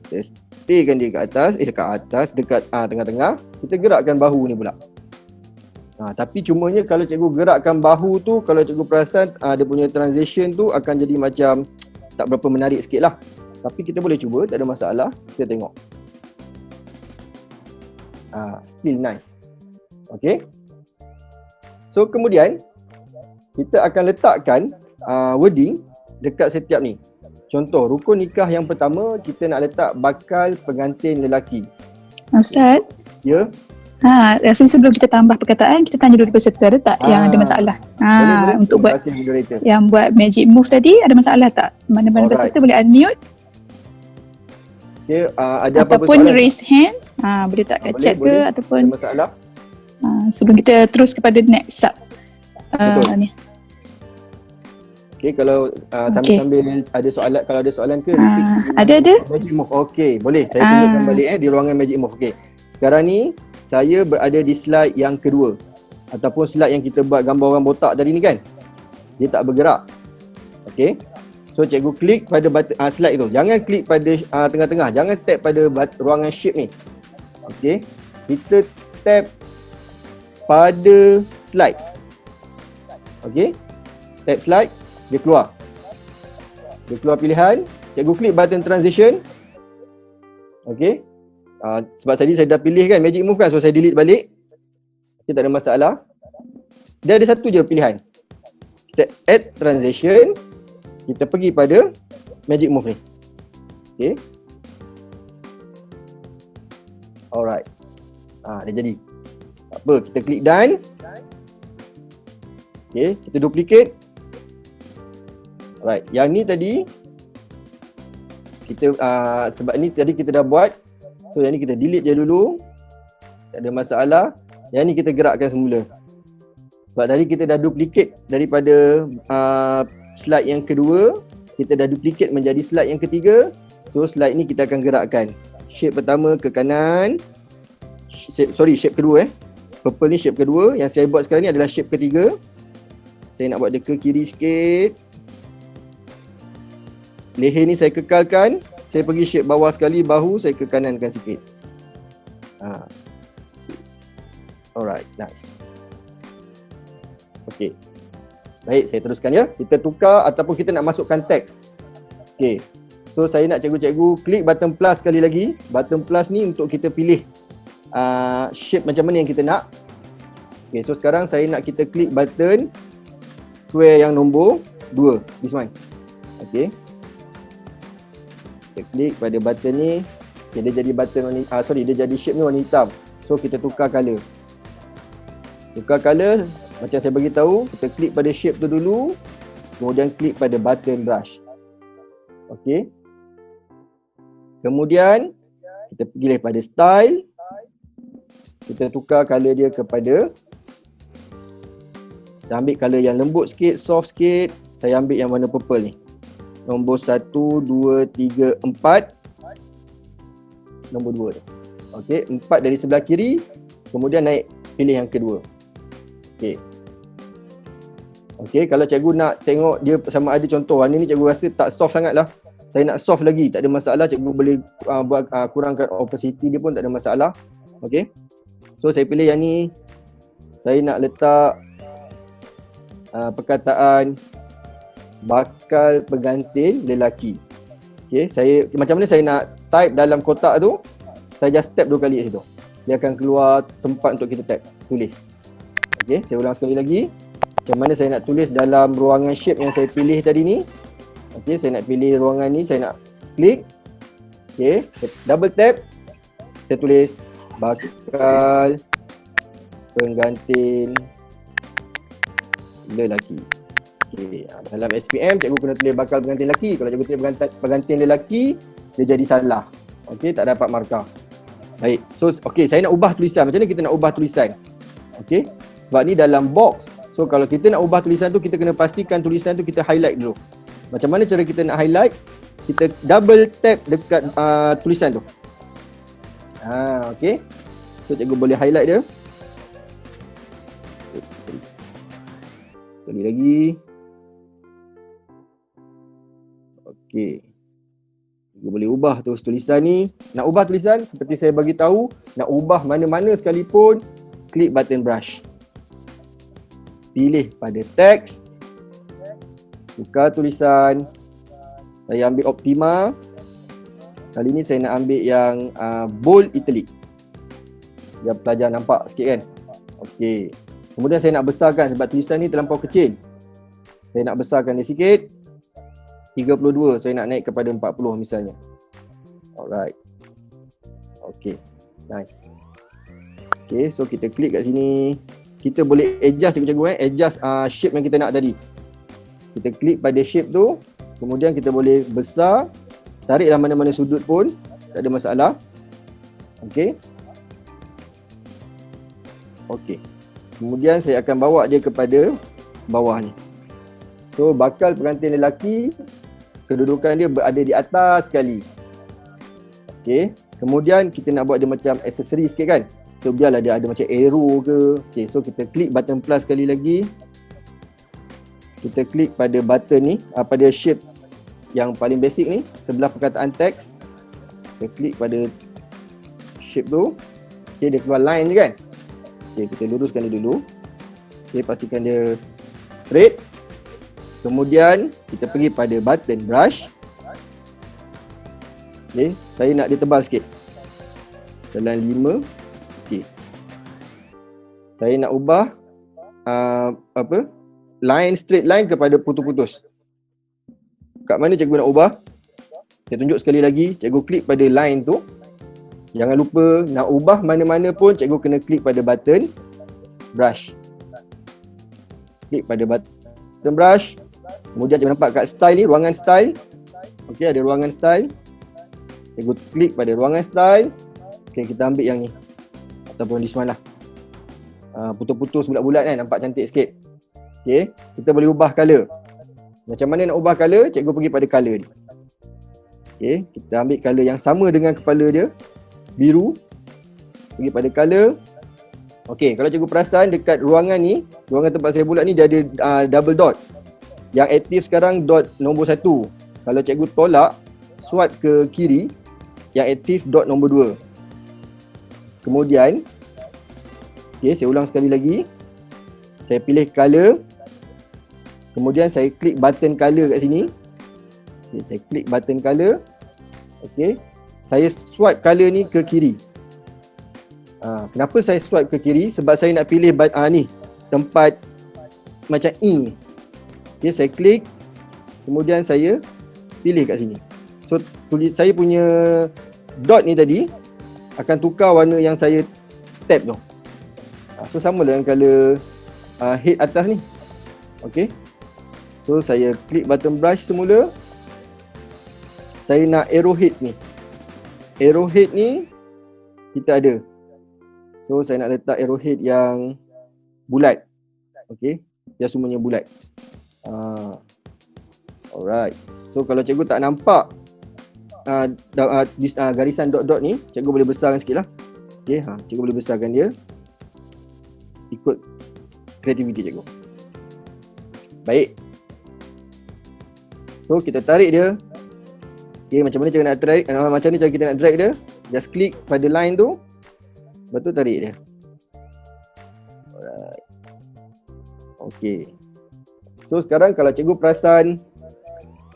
Kita staykan dia kat atas, dekat tengah-tengah. Kita gerakkan bahu ni pula. Tapi cumanya kalau cikgu gerakkan bahu tu, kalau cikgu perasan dia punya transition tu akan jadi macam tak berapa menarik sikit lah. Tapi kita boleh cuba, tak ada masalah. Kita tengok. Still nice. Okay. So kemudian kita akan letakkan wording dekat setiap ni. Contoh, rukun nikah yang pertama kita nak letak bakal pengantin lelaki. Ustaz? Ya? Rasa sebelum kita tambah perkataan, kita tanya dulu peserta ada tak yang ada masalah. Boleh. Untuk buat moderator. Yang buat magic move tadi, ada masalah tak? Mana-mana peserta boleh unmute. Okay, ada apa-apa ataupun soalan? raise hand. Boleh tak kat chat ke ataupun ada masalah? sebelum kita terus kepada next sub. Ni. Okay, kalau sambil-sambil ada soalan, kalau ada soalan ke ada magic move. Okey, boleh. Saya tunjukkan balik di ruangan magic move. Okey. Sekarang ni saya berada di slide yang kedua ataupun slide yang kita buat gambar orang botak tadi ni kan. Dia tak bergerak. Okey. So cikgu klik pada slide tu. Jangan klik pada tengah-tengah. Jangan tap pada ruangan shape ni. Okey. Kita tap pada slide. Okey. Tap slide, dia keluar. Dia keluar pilihan. Cikgu klik button transition. Okey. Sebab tadi saya dah pilih kan magic move kan, so saya delete balik. Okay, tak ada masalah. Dia ada satu je pilihan. Kita add transition. Kita pergi pada magic move ni. Okay. Alright. Dia jadi. Tak apa, kita klik done. Okay, kita duplicate. Alright, yang ni tadi kita sebab ni tadi kita dah buat. So yang ni kita delete je dulu. Tak ada masalah. Yang ni kita gerakkan semula. Sebab tadi kita dah duplicate daripada slide yang kedua, kita dah duplicate menjadi slide yang ketiga. So slide ni kita akan gerakkan. Shape pertama ke kanan. Shape kedua Purple ni shape kedua. Yang saya buat sekarang ni adalah shape ketiga. Saya nak buat dia ke kiri sikit. Leher ni saya kekalkan. Saya pergi shape bawah sekali, bahu saya ke kanankan sikit. Alright, nice. Okay. Baik, saya teruskan ya. Kita tukar ataupun kita nak masukkan teks. Okay. So saya nak cikgu-cikgu klik button plus sekali lagi. Button plus ni untuk kita pilih shape macam mana yang kita nak. Okay, so sekarang saya nak kita klik button square yang nombor 2, this one. Okay, kita klik pada button ni. Okay, dia jadi button warna, dia jadi shape ni warna hitam. So kita tukar color. Tukar color, macam saya bagi tahu, kita klik pada shape tu dulu, kemudian klik pada button brush. Okay. Kemudian kita pilih pada style. Kita tukar color dia kepada, kita ambil color yang lembut sikit, soft sikit. Saya ambil yang warna purple ni. Nombor 1, 2, 3, 4. Nombor 2 tu. Okey, 4 dari sebelah kiri. Kemudian naik pilih yang kedua. Okey. Okey, kalau cikgu nak tengok dia sama ada contoh warna ni cikgu rasa tak soft sangat lah. Saya nak soft lagi, tak ada masalah. Cikgu boleh buat kurangkan opacity dia pun tak ada masalah. Okey. So saya pilih yang ni. Saya nak letak perkataan bakal pengantin lelaki. Okey, saya macam mana saya nak type dalam kotak tu, saya just tap 2 kali kat situ. Dia akan keluar tempat untuk kita tap, tulis. Okey, saya ulang sekali lagi. Macam mana saya nak tulis dalam ruangan shape yang saya pilih tadi ni. Okey, saya nak pilih ruangan ni, saya nak klik. Okey, double tap. Saya tulis bakal pengantin lelaki. Okay. Dalam SPM cikgu kena tulis bakal pengantin lelaki. Kalau cikgu tulis pengantin lelaki, dia jadi salah. Okey, tak dapat markah. Baik. So okey, saya nak ubah tulisan. Macam mana kita nak ubah tulisan? Okey. Sebab ni dalam box. So kalau kita nak ubah tulisan tu, kita kena pastikan tulisan tu kita highlight dulu. Macam mana cara kita nak highlight? Kita double tap dekat tulisan tu. Okey. So cikgu boleh highlight dia. Sekali lagi. Okey. Cikgu boleh ubah terus tulisan ni. Nak ubah tulisan seperti saya bagi tahu, nak ubah mana-mana sekalipun, klik button brush. Pilih pada teks. Tukar tulisan. Saya ambil Optima. Kali ni saya nak ambil yang bold italic. Yang pelajar nampak sikit kan? Okey. Kemudian saya nak besarkan sebab tulisan ni terlampau kecil. Saya nak besarkan dia sikit. 32, saya nak naik kepada 40 misalnya. Alright. Okey. Nice. Okey, so kita klik kat sini. Kita boleh adjust cikgu adjust shape yang kita nak tadi. Kita klik pada shape tu, kemudian kita boleh besar, tariklah mana-mana sudut pun, tak ada masalah. Okey. Okey. Kemudian saya akan bawa dia kepada bawah ni. So bakal pengantin lelaki, kedudukan dia berada di atas sekali. Okey. Kemudian kita nak buat dia macam aksesori sikit kan. So biarlah dia ada macam arrow ke. Okey, so kita klik button plus sekali lagi. Kita klik pada button ni, pada shape yang paling basic ni, sebelah perkataan teks. Kita klik pada shape tu. Okey, dia keluar line je kan. Okey, kita luruskan dia dulu. Okey, pastikan dia straight. Kemudian kita pergi pada button brush. Okey, saya nak dia tebal sikit. Dalam 5. Okey. Saya nak ubah line, straight line kepada putus-putus. Kat mana cikgu nak ubah? Saya tunjuk sekali lagi, cikgu klik pada line tu. Jangan lupa nak ubah mana-mana pun cikgu kena klik pada button brush. Klik pada button brush. Kemudian cikgu nampak kat style ni, ruangan style. Okey, ada ruangan style. Cikgu klik pada ruangan style. Okey, kita ambil yang ni. Ataupun this one lah. Putus-putus bulat-bulat kan, nampak cantik sikit. Okey, kita boleh ubah color. Macam mana nak ubah color? Cikgu pergi pada color ni. Okey, kita ambil color yang sama dengan kepala dia. Biru. Pergi pada color. Okey, kalau cikgu perasan dekat ruangan ni, ruangan tempat saya bulat ni dia ada double dot. Yang aktif sekarang dot nombor 1. Kalau cikgu tolak, swipe ke kiri, yang aktif dot nombor 2. Kemudian, okey, saya ulang sekali lagi. Saya pilih color. Kemudian saya klik button color kat sini. Okay, saya klik button color. Okey. Saya swipe color ni ke kiri. Kenapa saya swipe ke kiri? Sebab saya nak pilih ni tempat macam ink. Okay, saya klik, kemudian saya pilih kat sini. So saya punya dot ni tadi akan tukar warna yang saya tap tu. So sama dengan color head atas ni. Okay. So saya klik button brush semula. Saya nak arrowhead ni. Arrowhead ni kita ada. So saya nak letak arrowhead yang bulat. Okay. Dia semuanya bulat. Alright. So kalau cikgu tak nampak garisan dot-dot ni, cikgu boleh besarkan sikit lah. Okay, cikgu boleh besarkan dia ikut kreativiti cikgu. Baik. So kita tarik dia. Okay, macam mana cara nak drag? Macam ni cara kita nak drag dia. Just klik pada line tu. Lepas tu tarik dia. Alright. Okay. So sekarang kalau cikgu perasan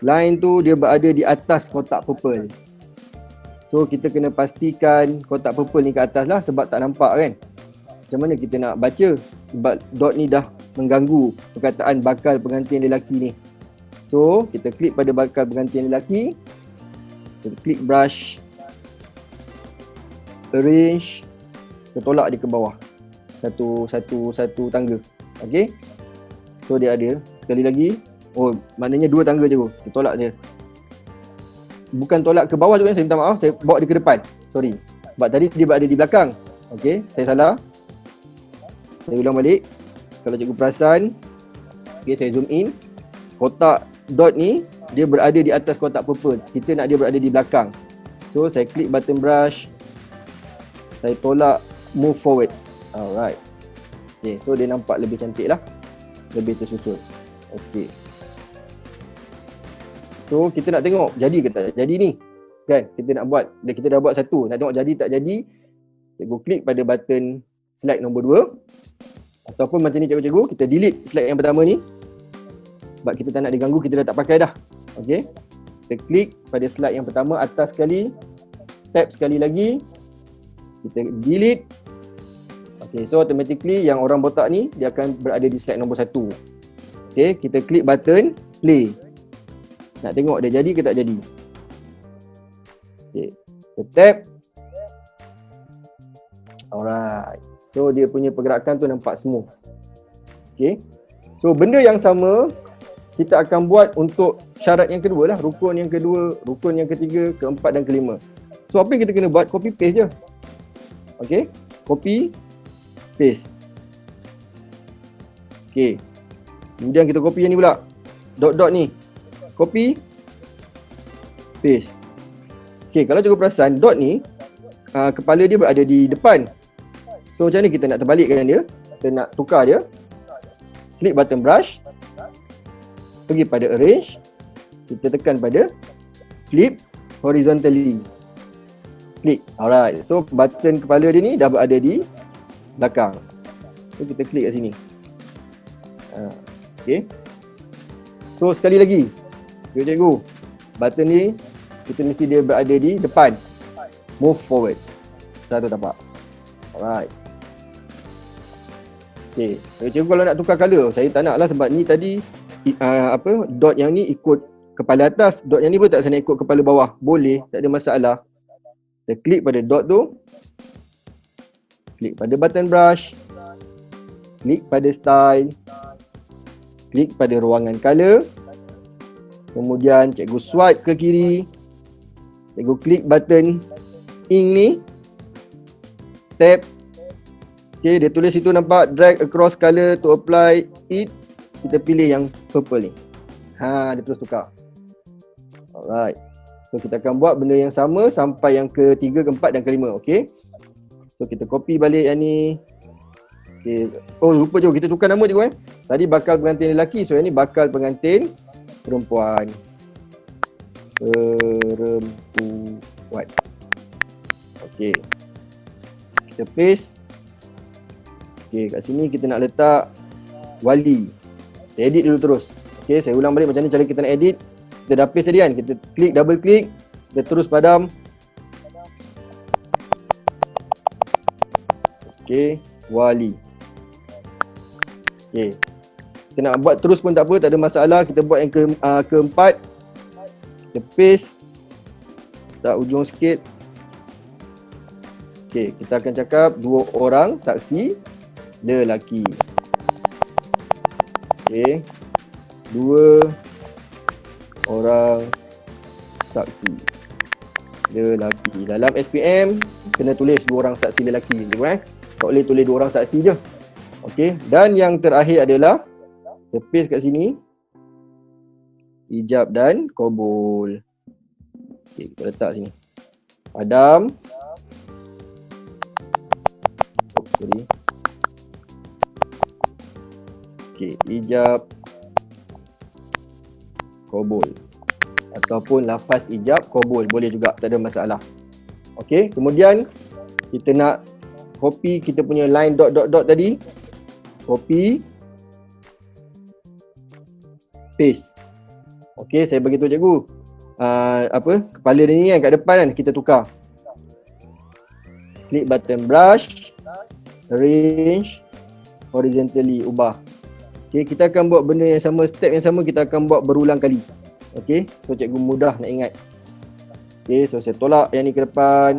line tu dia berada di atas kotak purple. So kita kena pastikan kotak purple ni ke atas lah sebab tak nampak kan. Macam mana kita nak baca sebab dot ni dah mengganggu perkataan bakal pengantin lelaki ni. So kita klik pada bakal pengantin lelaki. Kita klik brush, arrange, kita tolak dia ke bawah. Satu tangga. Okay. So dia ada. Sekali lagi. Oh, maknanya 2 tangga je. Kita tolak dia. Bukan tolak ke bawah tu kan. Saya minta maaf. Saya bawa dia ke depan. Sorry. Sebab tadi dia berada di belakang. Okay. Saya salah. Saya ulang balik. Kalau cikgu perasan. Okay. Saya zoom in. Kotak dot ni. Dia berada di atas kotak purple. Kita nak dia berada di belakang. So saya klik button brush. Saya tolak. Move forward. Alright. Okay. So dia nampak lebih cantik lah. Lebih tersusun. Okay. So kita nak tengok jadi ke tak jadi ni. Kan? Kita nak buat. Kita dah buat satu. Nak tengok jadi tak jadi. Cikgu klik pada button slide nombor 2. Ataupun macam ni cikgu-cikgu. Kita delete slide yang pertama ni. Sebab kita tak nak diganggu. Kita dah tak pakai dah. Okay. Kita klik pada slide yang pertama atas sekali. Tap sekali lagi. Kita delete. Okay. So automatically yang orang botak ni. Dia akan berada di slide nombor 1. Okay. Kita klik button play. Nak tengok dia jadi ke tak jadi. Okay. Kita tap. Alright. So dia punya pergerakan tu nampak smooth. Okay. So benda yang sama kita akan buat untuk syarat yang kedua lah. Rukun yang kedua, rukun yang ketiga, keempat dan kelima. So apa yang kita kena buat? Copy paste je. Okay. Copy paste. Okay. Kemudian kita copy yang ni pula. Dot-dot ni. Copy, paste. Okay, kalau cikgu perasan, dot ni kepala dia berada di depan. So macam mana kita nak terbalikkan dia? Kita nak tukar dia. Klik button brush. Pergi pada arrange. Kita tekan pada flip horizontally. Klik. Alright. So button kepala dia ni dah berada di belakang. So kita klik kat sini. Okay. So sekali lagi. Cikgu, button ni kita mesti dia berada di depan. Move forward. Satu tapak. Alright. Okay. Cikgu kalau nak tukar color, saya tak nak lah sebab ni tadi dot yang ni ikut kepala atas, dot yang ni pun tak saya nak ikut kepala bawah. Boleh, tak ada masalah. Kita klik pada dot tu. Klik pada button brush. Klik pada style. Klik pada ruangan color. Kemudian cikgu swipe ke kiri. Cikgu klik button ink ni. Tap. Okay, dia tulis situ nampak drag across color to apply it. Kita pilih yang purple ni. Dia terus tukar. Alright. So kita akan buat benda yang sama sampai yang ketiga, keempat dan kelima. Okay. So kita copy balik yang ni. Okay. Oh lupa je kita tukar nama je Tadi bakal pengantin lelaki. So yang ni bakal pengantin perempuan. Okay. Kita paste. Okay, kat sini kita nak letak wali. Kita edit dulu terus. Okay, saya ulang balik macam ni cara kita nak edit. Kita dah paste tadi kan. Kita klik, double klik. Kita terus padam. Okey, wali. Okey. Kita nak buat terus pun tak apa, tak ada masalah. Kita buat yang keempat. Kita paste. Tak ujung sikit. Okey, kita akan cakap 2 orang saksi lelaki. Okey. 2 orang saksi lelaki. Dalam SPM kena tulis 2 orang saksi lelaki je tak boleh tulis 2 orang saksi je. Okey, dan yang terakhir adalah kita paste kat sini ijab dan qabul. Okey, kita letak sini Adam. Sorry. Okey, ijab qabul ataupun lafaz ijab qabul boleh juga, tak ada masalah. Okey, kemudian kita nak copy kita punya line dot tadi. Copy, paste. Okey, saya bagi tahu cikgu. Kepala dia ni kan kat depan kan, kita tukar. Klik button brush, arrange horizontally, ubah. Okey, kita akan buat benda yang sama, step yang sama kita akan buat berulang kali. Okey, so cikgu mudah nak ingat. Okey, so saya tolak yang ni ke depan.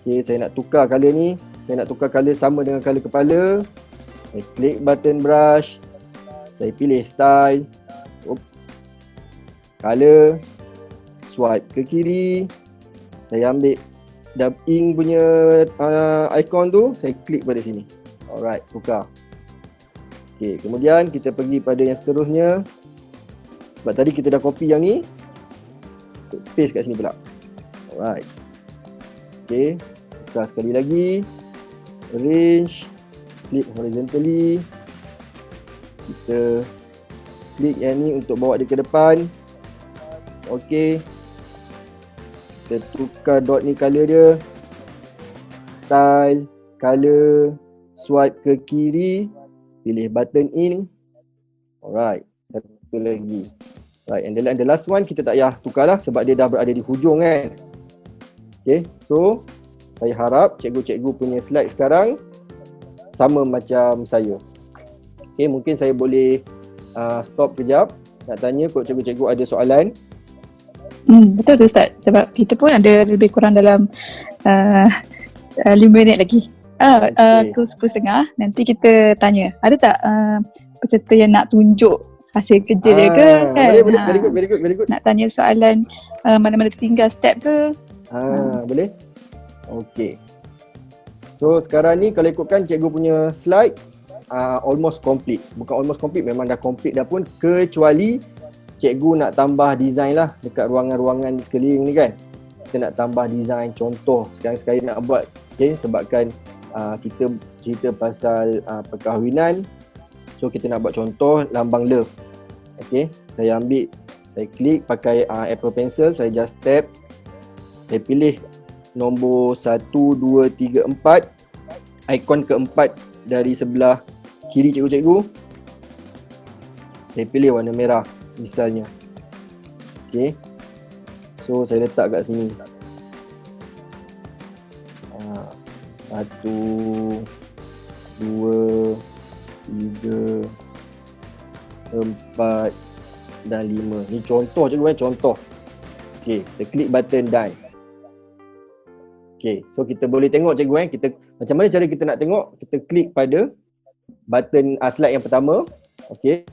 Okey, saya nak tukar color ni. Saya nak tukar color sama dengan color kepala. Saya klik button brush. Saya pilih style. Color. Swipe ke kiri. Saya ambil ink punya icon tu. Saya klik pada sini. Alright, tukar. Okey, kemudian kita pergi pada yang seterusnya. Sebab tadi kita dah copy yang ni. Paste kat sini pula. Alright. Okey, tukar sekali lagi. Arrange. Klik horizontally. Kita klik yang ni untuk bawa dia ke depan. Okey. Kita tukar dot ni color dia. Style, color, swipe ke kiri. Pilih button in. Alright. Satu lagi. Right, and the last one kita tak payah tukar lah sebab dia dah berada di hujung kan. Okay, so saya harap cikgu-cikgu punya slide sekarang sama macam saya. Okay, mungkin saya boleh stop kejap nak tanya kalau cikgu-cikgu ada soalan. Betul tu Ustaz, sebab kita pun ada lebih kurang dalam 5 minit lagi. Ke 10.30 nanti kita tanya. Ada tak peserta yang nak tunjuk hasil kerja dia ke kan? Very good. Nak tanya soalan mana-mana tertinggal step ke? Boleh? Okey. So sekarang ni kalau ikutkan cikgu punya slide almost complete. Bukan almost complete, memang dah complete dah pun, kecuali cikgu nak tambah design lah dekat ruangan-ruangan sekeliling ni kan. Kita nak tambah design contoh sekali-sekali nak buat. Okay, sebabkan kita cerita pasal perkahwinan. So kita nak buat contoh lambang love. Okay, saya ambil, saya klik pakai Apple Pencil, saya just tap. Saya pilih nombor 1, 2, 3, 4. Ikon keempat dari sebelah kiri cikgu-cikgu. Saya pilih warna merah misalnya. Okay, so saya letak kat sini. 1, 2, 3, 4 dan 5. Ni contoh cikgu contoh. Okey, kita klik button done. Okey, so kita boleh tengok cikgu kita macam mana cara kita nak tengok? Kita klik pada button slide yang pertama. Okey.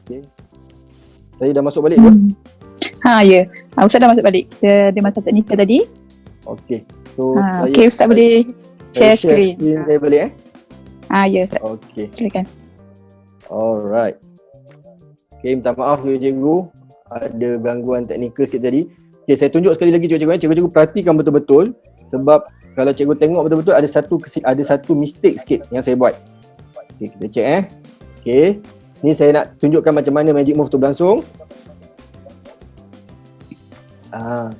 Okey. Saya dah masuk balik ke? Ya. Ustaz dah masuk balik. Dia masa teknikal tadi. Okey. So okey, Ustaz boleh share screen. Saya boleh Ya Ustaz. Okey. Silakan. Alright. Okey, minta maaf cikgu. Ada gangguan teknikal sikit tadi. Okey, saya tunjuk sekali lagi cikgu. Cikgu perhatikan betul-betul sebab kalau cikgu tengok betul-betul ada satu mistake sikit yang saya buat. Okey, kita check Okey. Ni saya nak tunjukkan macam mana magic move tu berlangsung.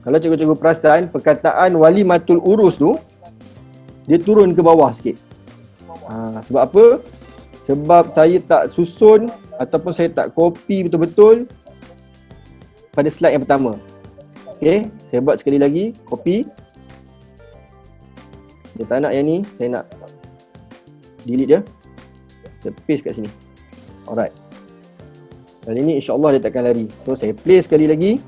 Kalau cikgu-cikgu perasan, perkataan wali matul urus tu dia turun ke bawah sikit. Sebab apa? Sebab saya tak susun ataupun saya tak copy betul-betul pada slide yang pertama. Okay, saya buat sekali lagi, copy. Saya tak nak yang ni, saya nak delete dia. Saya paste kat sini. Alright. Kali ni insyaAllah dia takkan lari. So saya play sekali lagi.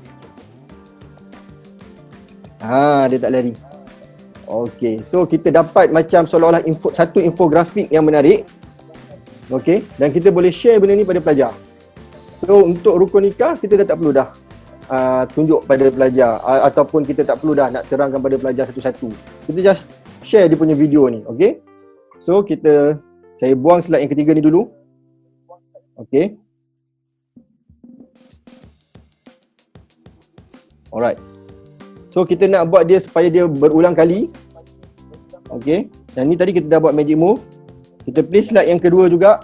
Dia tak lari. Okay, so kita dapat macam seolah-olah satu infografik yang menarik. Okay, dan kita boleh share benda ni pada pelajar. So untuk rukun nikah, kita dah tak perlu dah tunjuk pada pelajar ataupun kita tak perlu dah nak terangkan pada pelajar satu-satu. Kita just share dia punya video ni. Okay, so saya buang slide yang ketiga ni dulu. Okay. Alright. So kita nak buat dia supaya dia berulang kali. Okay. Dan ni tadi kita dah buat magic move. Kita play slide yang kedua juga.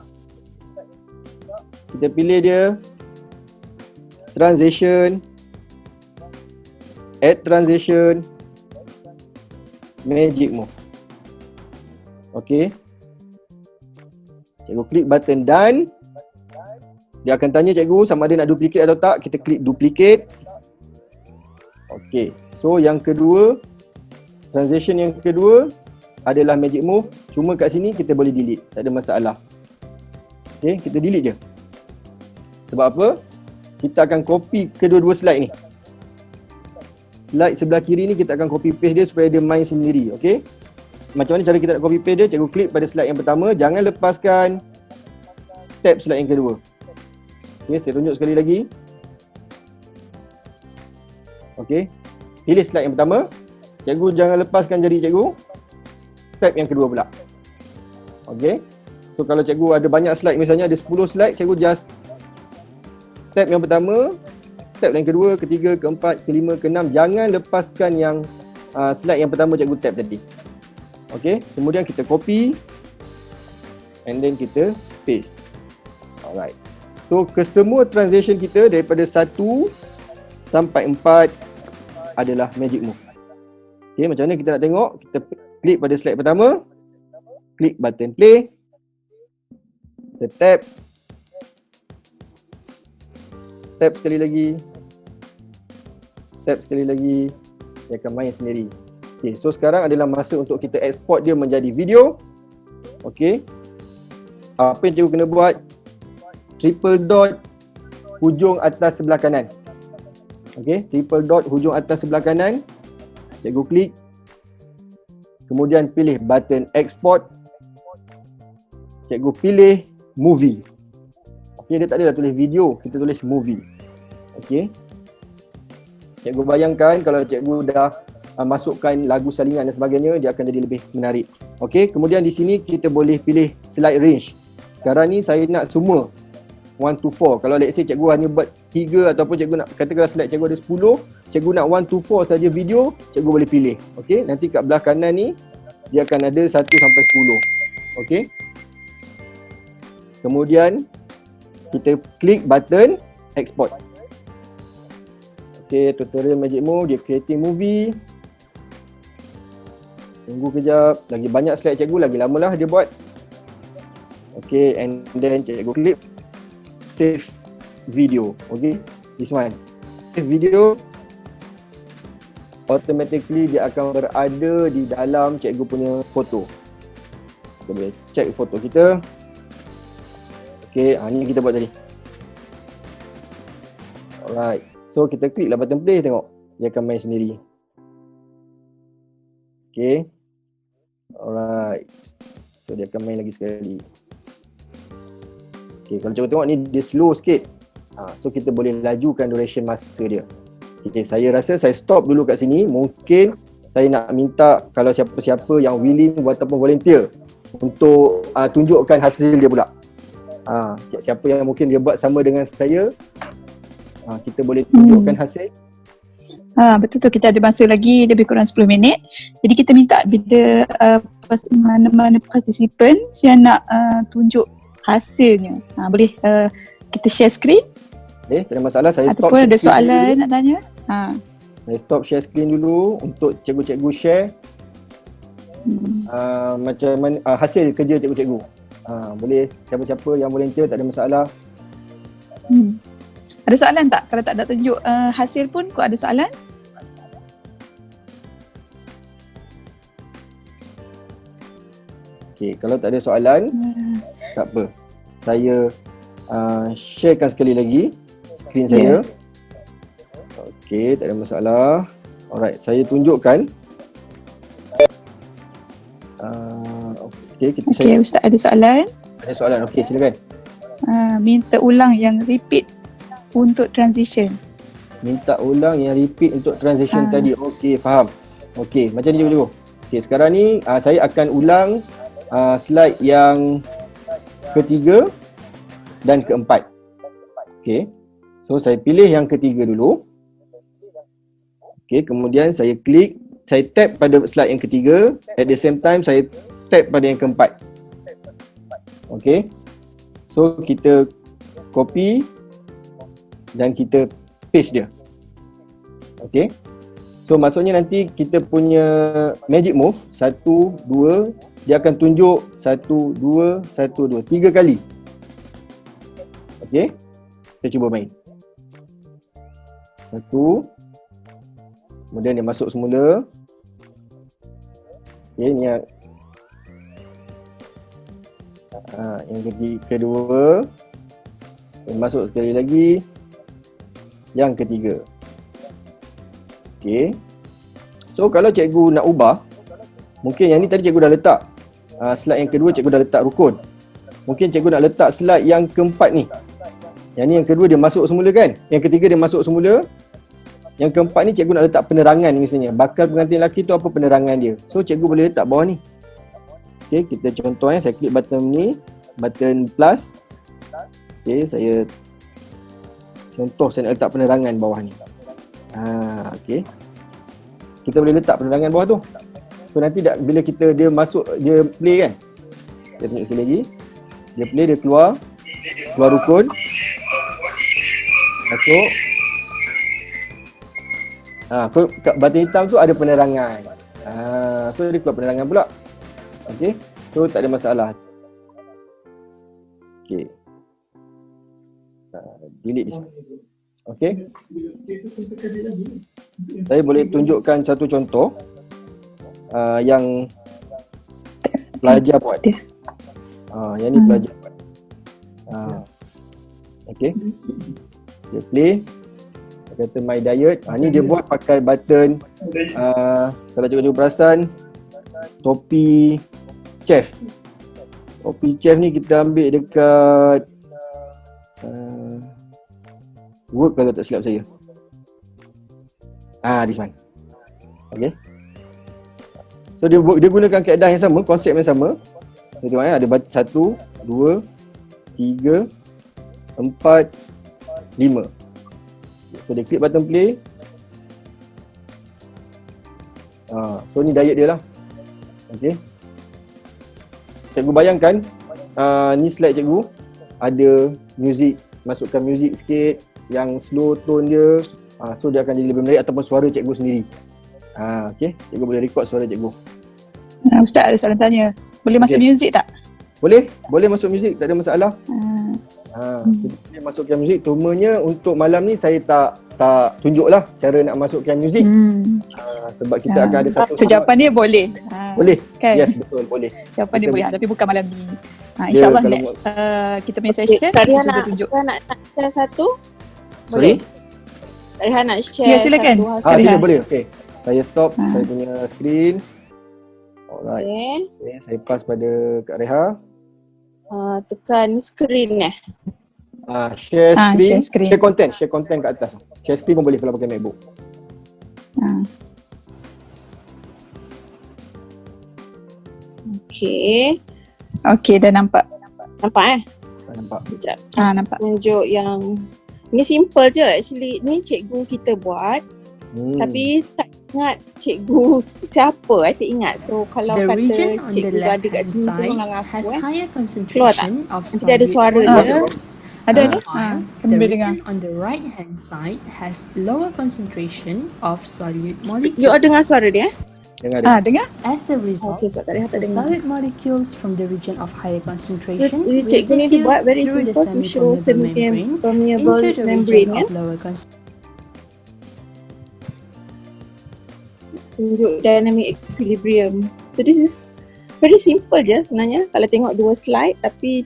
Kita pilih dia. Transition. Add transition. Magic move. Okay. Cikgu klik button done. Dia akan tanya cikgu sama ada nak duplicate atau tak. Kita klik duplicate. Okay, so yang kedua, transition yang kedua adalah magic move. Cuma kat sini kita boleh delete, tak ada masalah. Okay, kita delete je. Sebab apa? Kita akan copy kedua-dua slide ni. Slide sebelah kiri ni kita akan copy paste dia supaya dia main sendiri. Okay, macam mana cara kita nak copy paste dia? Cikgu klik pada slide yang pertama, jangan lepaskan tab slide yang kedua. Okay, saya tunjuk sekali lagi. Okay, pilih slide yang pertama. Cikgu jangan lepaskan jari cikgu. Tab yang kedua pula. Okay, so kalau cikgu ada banyak slide, misalnya ada 10 slide, cikgu just tab yang pertama, tab yang kedua, ketiga, keempat, kelima, keenam. Jangan lepaskan yang slide yang pertama cikgu tab tadi. Okay, kemudian kita copy and then kita paste. Alright, so kesemua transition kita daripada 1 sampai 4 adalah magic move. Okay, macam mana kita nak tengok? Kita klik pada slide pertama, klik button play, kita tap sekali lagi, dia akan main sendiri. Okay, so sekarang adalah masa untuk kita export dia menjadi video. Okay, apa yang cikgu kena buat? Triple dot hujung atas sebelah kanan. Okay, triple dot hujung atas sebelah kanan. Cikgu klik. Kemudian pilih button export. Cikgu pilih movie. Okay, dia tak ada dah tulis video, kita tulis movie. Okay. Cikgu bayangkan kalau cikgu dah masukkan lagu salingan dan sebagainya, dia akan jadi lebih menarik. Okay, kemudian di sini kita boleh pilih slide range. Sekarang ni saya nak semua 1 to 4. Kalau let's say cikgu hanya buat 3 ataupun cikgu nak katakanlah slide cikgu ada 10, cikgu nak 1 to 4 saja video, cikgu boleh pilih. Okey, nanti kat belah kanan ni dia akan ada 1 sampai 10. Okey. Kemudian kita klik button export. Okey, tutorial magic move, dia creating movie. Tunggu kejap, lagi banyak slide cikgu, lagi lamalah dia buat. Okey, and then cikgu klik save video. Okay, this one save video, automatically dia akan berada di dalam cikgu punya foto. Kita boleh check foto kita. Okay, ni kita buat tadi. Alright, so kita klik lah button play, tengok dia akan main sendiri. Okay, alright, so dia akan main lagi sekali. Okay, kalau cikgu tengok ni dia slow sikit. So kita boleh lajukan duration masa dia. Okay, saya rasa saya stop dulu kat sini. Mungkin saya nak minta kalau siapa-siapa yang willing ataupun volunteer untuk tunjukkan hasil dia pula. Siapa yang mungkin dia buat sama dengan saya, kita boleh tunjukkan hasil. Betul tu, kita ada masa lagi lebih kurang 10 minit. Jadi kita minta bila mana-mana partisipan yang nak tunjuk hasilnya, boleh kita share screen. Tak ada masalah, saya stop. Ataupun ada soalan nak tanya. Saya stop share screen dulu untuk cikgu-cikgu share macam mana hasil kerja cikgu-cikgu. Boleh siapa-siapa yang volunteer, tak ada masalah. Ada soalan tak? Kalau tak ada tunjuk hasil pun kau ada soalan? Okay, kalau tak ada soalan, tak apa. Saya sharekan sekali lagi skrin saya. Okay, tak ada masalah. Alright, saya tunjukkan. Okay, Okay, Ustaz ada soalan. Ada soalan, okay silakan. Minta ulang yang repeat untuk transition. Minta ulang yang repeat untuk transition tadi. Okay, faham. Okay, macam ni dulu. Okay, sekarang ni saya akan ulang slide yang ketiga dan keempat. Okay, so saya pilih yang ketiga dulu. Okay, kemudian saya klik, saya tap pada slide yang ketiga. At the same time, saya tap pada yang keempat. Okay, so kita copy dan kita paste dia. Okay, so maksudnya nanti kita punya magic move 1, 2, dia akan tunjuk 1, 2, 1, 2 3 kali. Okay, kita cuba main. 1, kemudian dia masuk semula. Okay, ni yang kedua. Dia masuk sekali lagi. Yang ketiga. Okay, so kalau cikgu nak ubah, mungkin yang ni tadi cikgu dah letak slide yang kedua, cikgu dah letak rukun. Mungkin cikgu nak letak slide yang keempat ni. Yang ni yang kedua dia masuk semula kan, yang ketiga dia masuk semula. Yang keempat ni cikgu nak letak penerangan misalnya. Bakal pengantin lelaki tu apa penerangan dia. So cikgu boleh letak bawah ni. Okay, kita contoh saya klik button ni, button plus. Okay, saya contoh saya nak letak penerangan bawah ni. Okay, kita boleh letak penerangan bawah tu. So nanti bila dia masuk, dia play kan. Kita tunjuk sekali lagi. Dia play, dia keluar rukun. Masuk. Kat button hitam tu ada penerangan. So dia keluar penerangan pula. Okay, so tak ada masalah. Okay, delete this. Okay, saya boleh tunjukkan satu contoh yang pelajar buat. Yang ni pelajar buat. Okay, dia play. Dia kata my diet. Ni dia buat pakai button kalau cikgu perasan, topi chef. Topi chef ni kita ambil dekat Word kalau tak silap saya. This one. Okay, so dia gunakan kaedah yang sama, konsep yang sama. Kita tengok ada 1, 2, 3, 4, 5. So dia klik button play. So ni diet dia lah. Okay, cikgu bayangkan ni slide cikgu ada music, masukkan music sikit yang slow tone dia. So dia akan jadi lebih menarik, ataupun suara cikgu sendiri. Okay, cikgu boleh record suara cikgu. Ustaz ada soalan tanya, boleh masuk music tak? Boleh masuk music, tak ada masalah. Kita boleh masukkan music. Cumanya untuk malam ni saya tak tunjuk lah cara nak masukkan music. Sebab kita akan ada satu. So jawapan dia boleh. Boleh kan? Yes, betul, boleh. Jawapan dia boleh, tapi bukan malam ni. InsyaAllah next kita punya session kita tunjuk. Nak share satu? Sorry? Rehan nak share silakan. satu. Sila boleh. Okay, saya stop saya punya screen. Alright. Okay, saya pass pada Kak Reha. Tekan screen Share screen. Share content kat atas. Share screen pun boleh kalau pakai MacBook. Okay, dah nampak. Nampak Nampak. Sekejap. Nampak. Tunjuk yang ni simple je actually. Ni cikgu kita buat. Tapi tak ingat cikgu siapa, I tak ingat. So kalau kata cikgu ada kat sini tolonglah aku keluar tak? Nanti ada suara dia. Ada ni? Kami boleh dengar. On the right hand side has lower concentration of solute molecule. You dengar suara dia? Dengar. Dengar? As a result, Okay, sebab tak ada tak the dengar. solid molecules from the region of higher So, concentration ini will cikgu ni dia diffuse buat very through the simple to show semi-permeable membrane semi-permeable into the membrane region kan. of lower concentration. Tunjuk dynamic equilibrium. So this is very simple je sebenarnya kalau tengok dua slide, tapi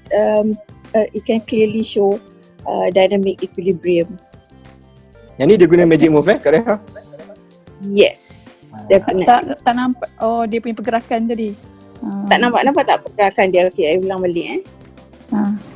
it can clearly show dynamic equilibrium. Yang ni dia guna magic move Kak Reha? Yes, definitely. Tak nampak. Oh, dia punya pergerakan tadi. Tak nampak tak pergerakan dia. Okay, I ulang balik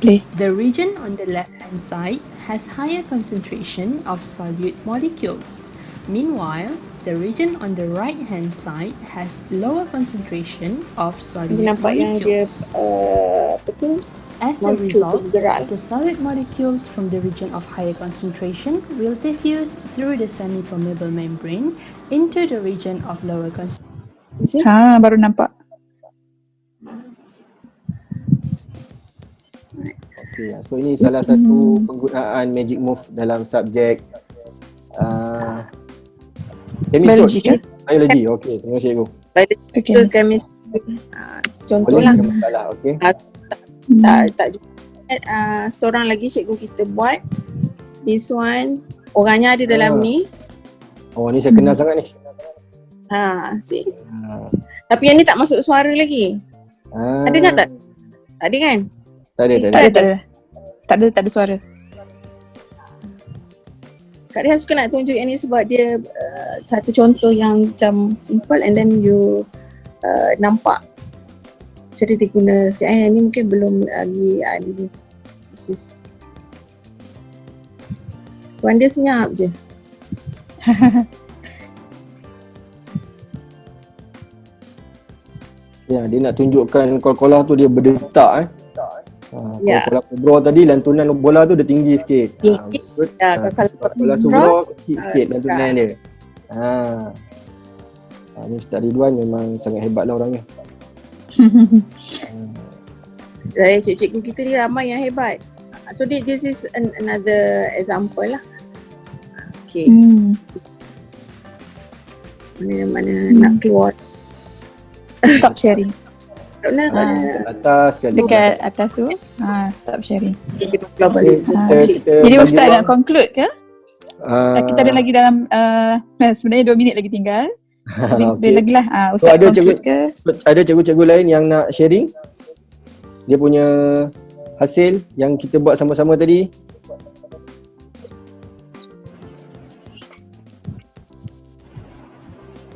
Boleh. The region on the left-hand side has higher concentration of solute molecules. Meanwhile, the region on the right-hand side has lower concentration of solute Nampak yang dia molecules. apa tu? As a Molekul result, tu bergerak. the solid molecules from the region of higher concentration will diffuse through the semi-permeable membrane into the region of lower concentration. You see? Baru nampak. Okay, so ini salah satu penggunaan magic move dalam subjek Biologi ke? Biologi. Okey, terima kasih cikgu. Okay. Ke chemistry. Contoh lah. Boleh, tak masalah. Okey. Tak seorang lagi cikgu kita buat. This one orangnya ada dalam ni. Oh, ni saya kenal sangat ni. See. Tapi yang ni tak masuk suara lagi. Ada kan tak? Tak ada kan? Tak ada. Tak ada suara. Kak Reha suka nak tunjuk yang ni sebab dia satu contoh yang macam simple and then you nampak cara dia guna. Ni mungkin belum lagi ni. This is tuan dia senyap je. Ya, dia nak tunjukkan kola-kola tu dia berdetak Ya. Kola kubra tadi lantunan bola tu dia tinggi sikit. Tinggi. Kalau Kola kubra kecil sikit lantunan dia. Ni Ustaz Ridwan memang sangat hebat lah orangnya. Cikgu kita ni ramai yang hebat. So this is another example lah. Okay. Mana nak keluar. Stop sharing. Atas sekali. Dekat atas tu. Stop sharing. Kita keluar balik. Jadi Ustaz nak conclude ke? Kita ada lagi dalam sebenarnya 2 minit lagi tinggal. Boleh lagi lah. Ustaz ada conclude ke? Ada cikgu-cikgu lain yang nak sharing dia punya hasil yang kita buat sama-sama tadi?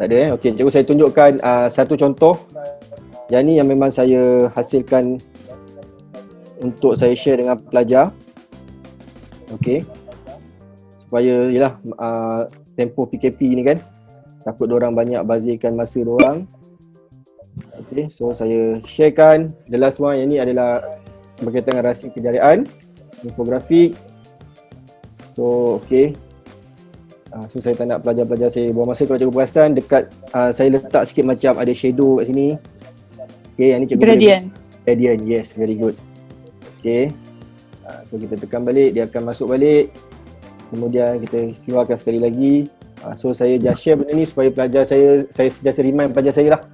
Tak ada Okey, cikgu saya tunjukkan satu contoh. Yang ni yang memang saya hasilkan untuk saya share dengan pelajar. Okey. Supaya yalah tempoh PKP ni kan, takut diorang banyak bazirkan masa diorang. Okey, so saya sharekan the last one. Yang ni adalah berkaitan dengan rahsia kejayaan, infografik. So okey. So saya tak nak pelajar-pelajar saya buang masa. Kalau cikgu perasan dekat saya letak sikit macam ada shadow kat sini. Okay, yang ni cikgu gradient, yes, very good. Okay, so kita tekan balik, dia akan masuk balik. Kemudian kita keluarkan sekali lagi. So saya just share benda ni supaya pelajar saya sentiasa remind pelajar saya lah.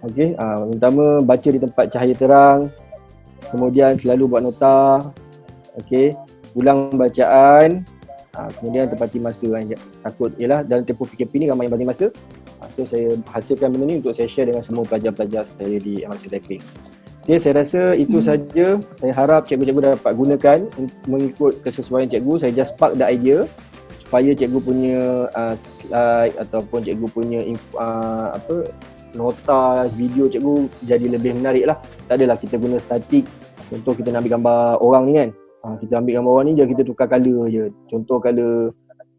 Okay, pertama baca di tempat cahaya terang. Kemudian selalu buat nota. Okay, ulang bacaan. Kemudian tepati masa. Takut ialah dalam tempoh PKP ni ramai yang bagi masa. So saya hasilkan benda ni untuk saya share dengan semua pelajar-pelajar saya di MRC Taiping. Okay, saya rasa itu saja. Saya harap cikgu-cikgu dapat gunakan mengikut kesesuaian cikgu. Saya just spark the idea supaya cikgu punya slide ataupun cikgu punya nota video cikgu jadi lebih menarik lah. Tak adalah kita guna statik. Contoh kita nak ambil gambar orang ni kan. Kita ambil gambar orang ni je, kita tukar colour je. Contoh colour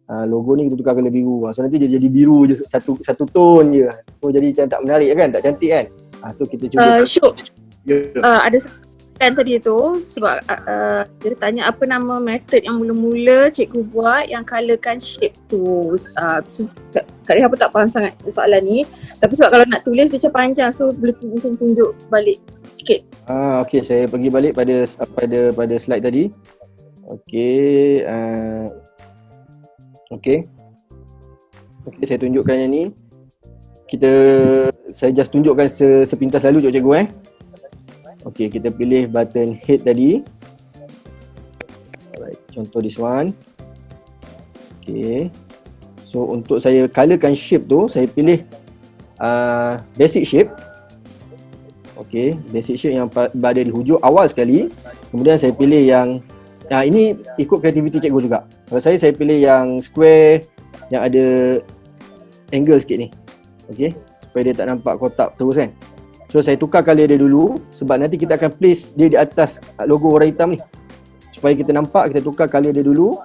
logo ni kita tukar colour biru. So nanti dia jadi biru je, satu tone je. So jadi macam tak menarik kan, tak cantik kan. So kita cuba ada kan tadi tu sebab dia tanya apa nama method yang mula-mula cikgu buat yang colourkan shape tu. Kak Reha pun tak faham sangat soalan ni. Tapi sebab kalau nak tulis dia macam panjang, so boleh mungkin tunjuk balik sikit. Okey, saya pergi balik pada slide tadi. Okey, okey, saya tunjukkan yang ni. saya just tunjukkan sepintas lalu cikgu. Okay, kita pilih button head tadi. Alright, contoh this one. Okay. So untuk saya colorkan shape tu, saya pilih basic shape. Okay, basic shape yang berada di hujung awal sekali. Kemudian saya pilih yang ini ikut kreativiti cikgu juga. Kalau saya pilih yang square yang ada angle sikit ni. Okay, supaya dia tak nampak kotak terus kan. So saya tukar colour dia dulu sebab nanti kita akan place dia di atas logo warna hitam ni. Supaya kita nampak, kita tukar colour dia dulu.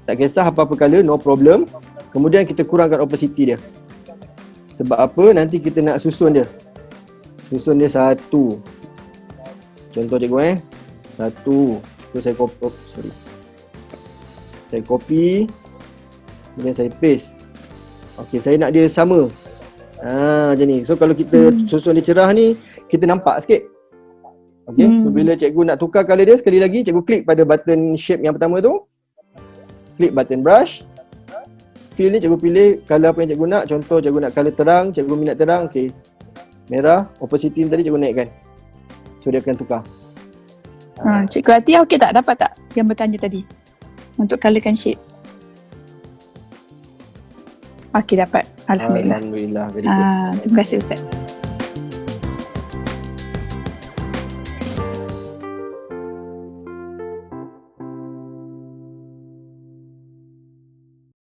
Tak kisah apa-apa colour, no problem. Kemudian kita kurangkan opacity dia. Sebab apa? Nanti kita nak susun dia. Susun dia satu. Contoh cikgu satu. So saya copy. Saya copy. Kemudian saya paste. Okay, saya nak dia sama. Macam ni. So kalau kita susun dia cerah ni, kita nampak sikit. Okay, so bila cikgu nak tukar colour dia, sekali lagi cikgu klik pada button shape yang pertama tu. Klik button brush. Fill ni cikgu pilih colour apa yang cikgu nak. Contoh cikgu nak colour terang, cikgu minat terang. Okay, merah. Opacity tadi cikgu naikkan. So dia akan tukar. Cikgu Atia okey tak? Dapat tak yang bertanya tadi? Untuk colourkan shape. Okey, dapat. Alhamdulillah. Alhamdulillah. Very good. Terima kasih Ustaz.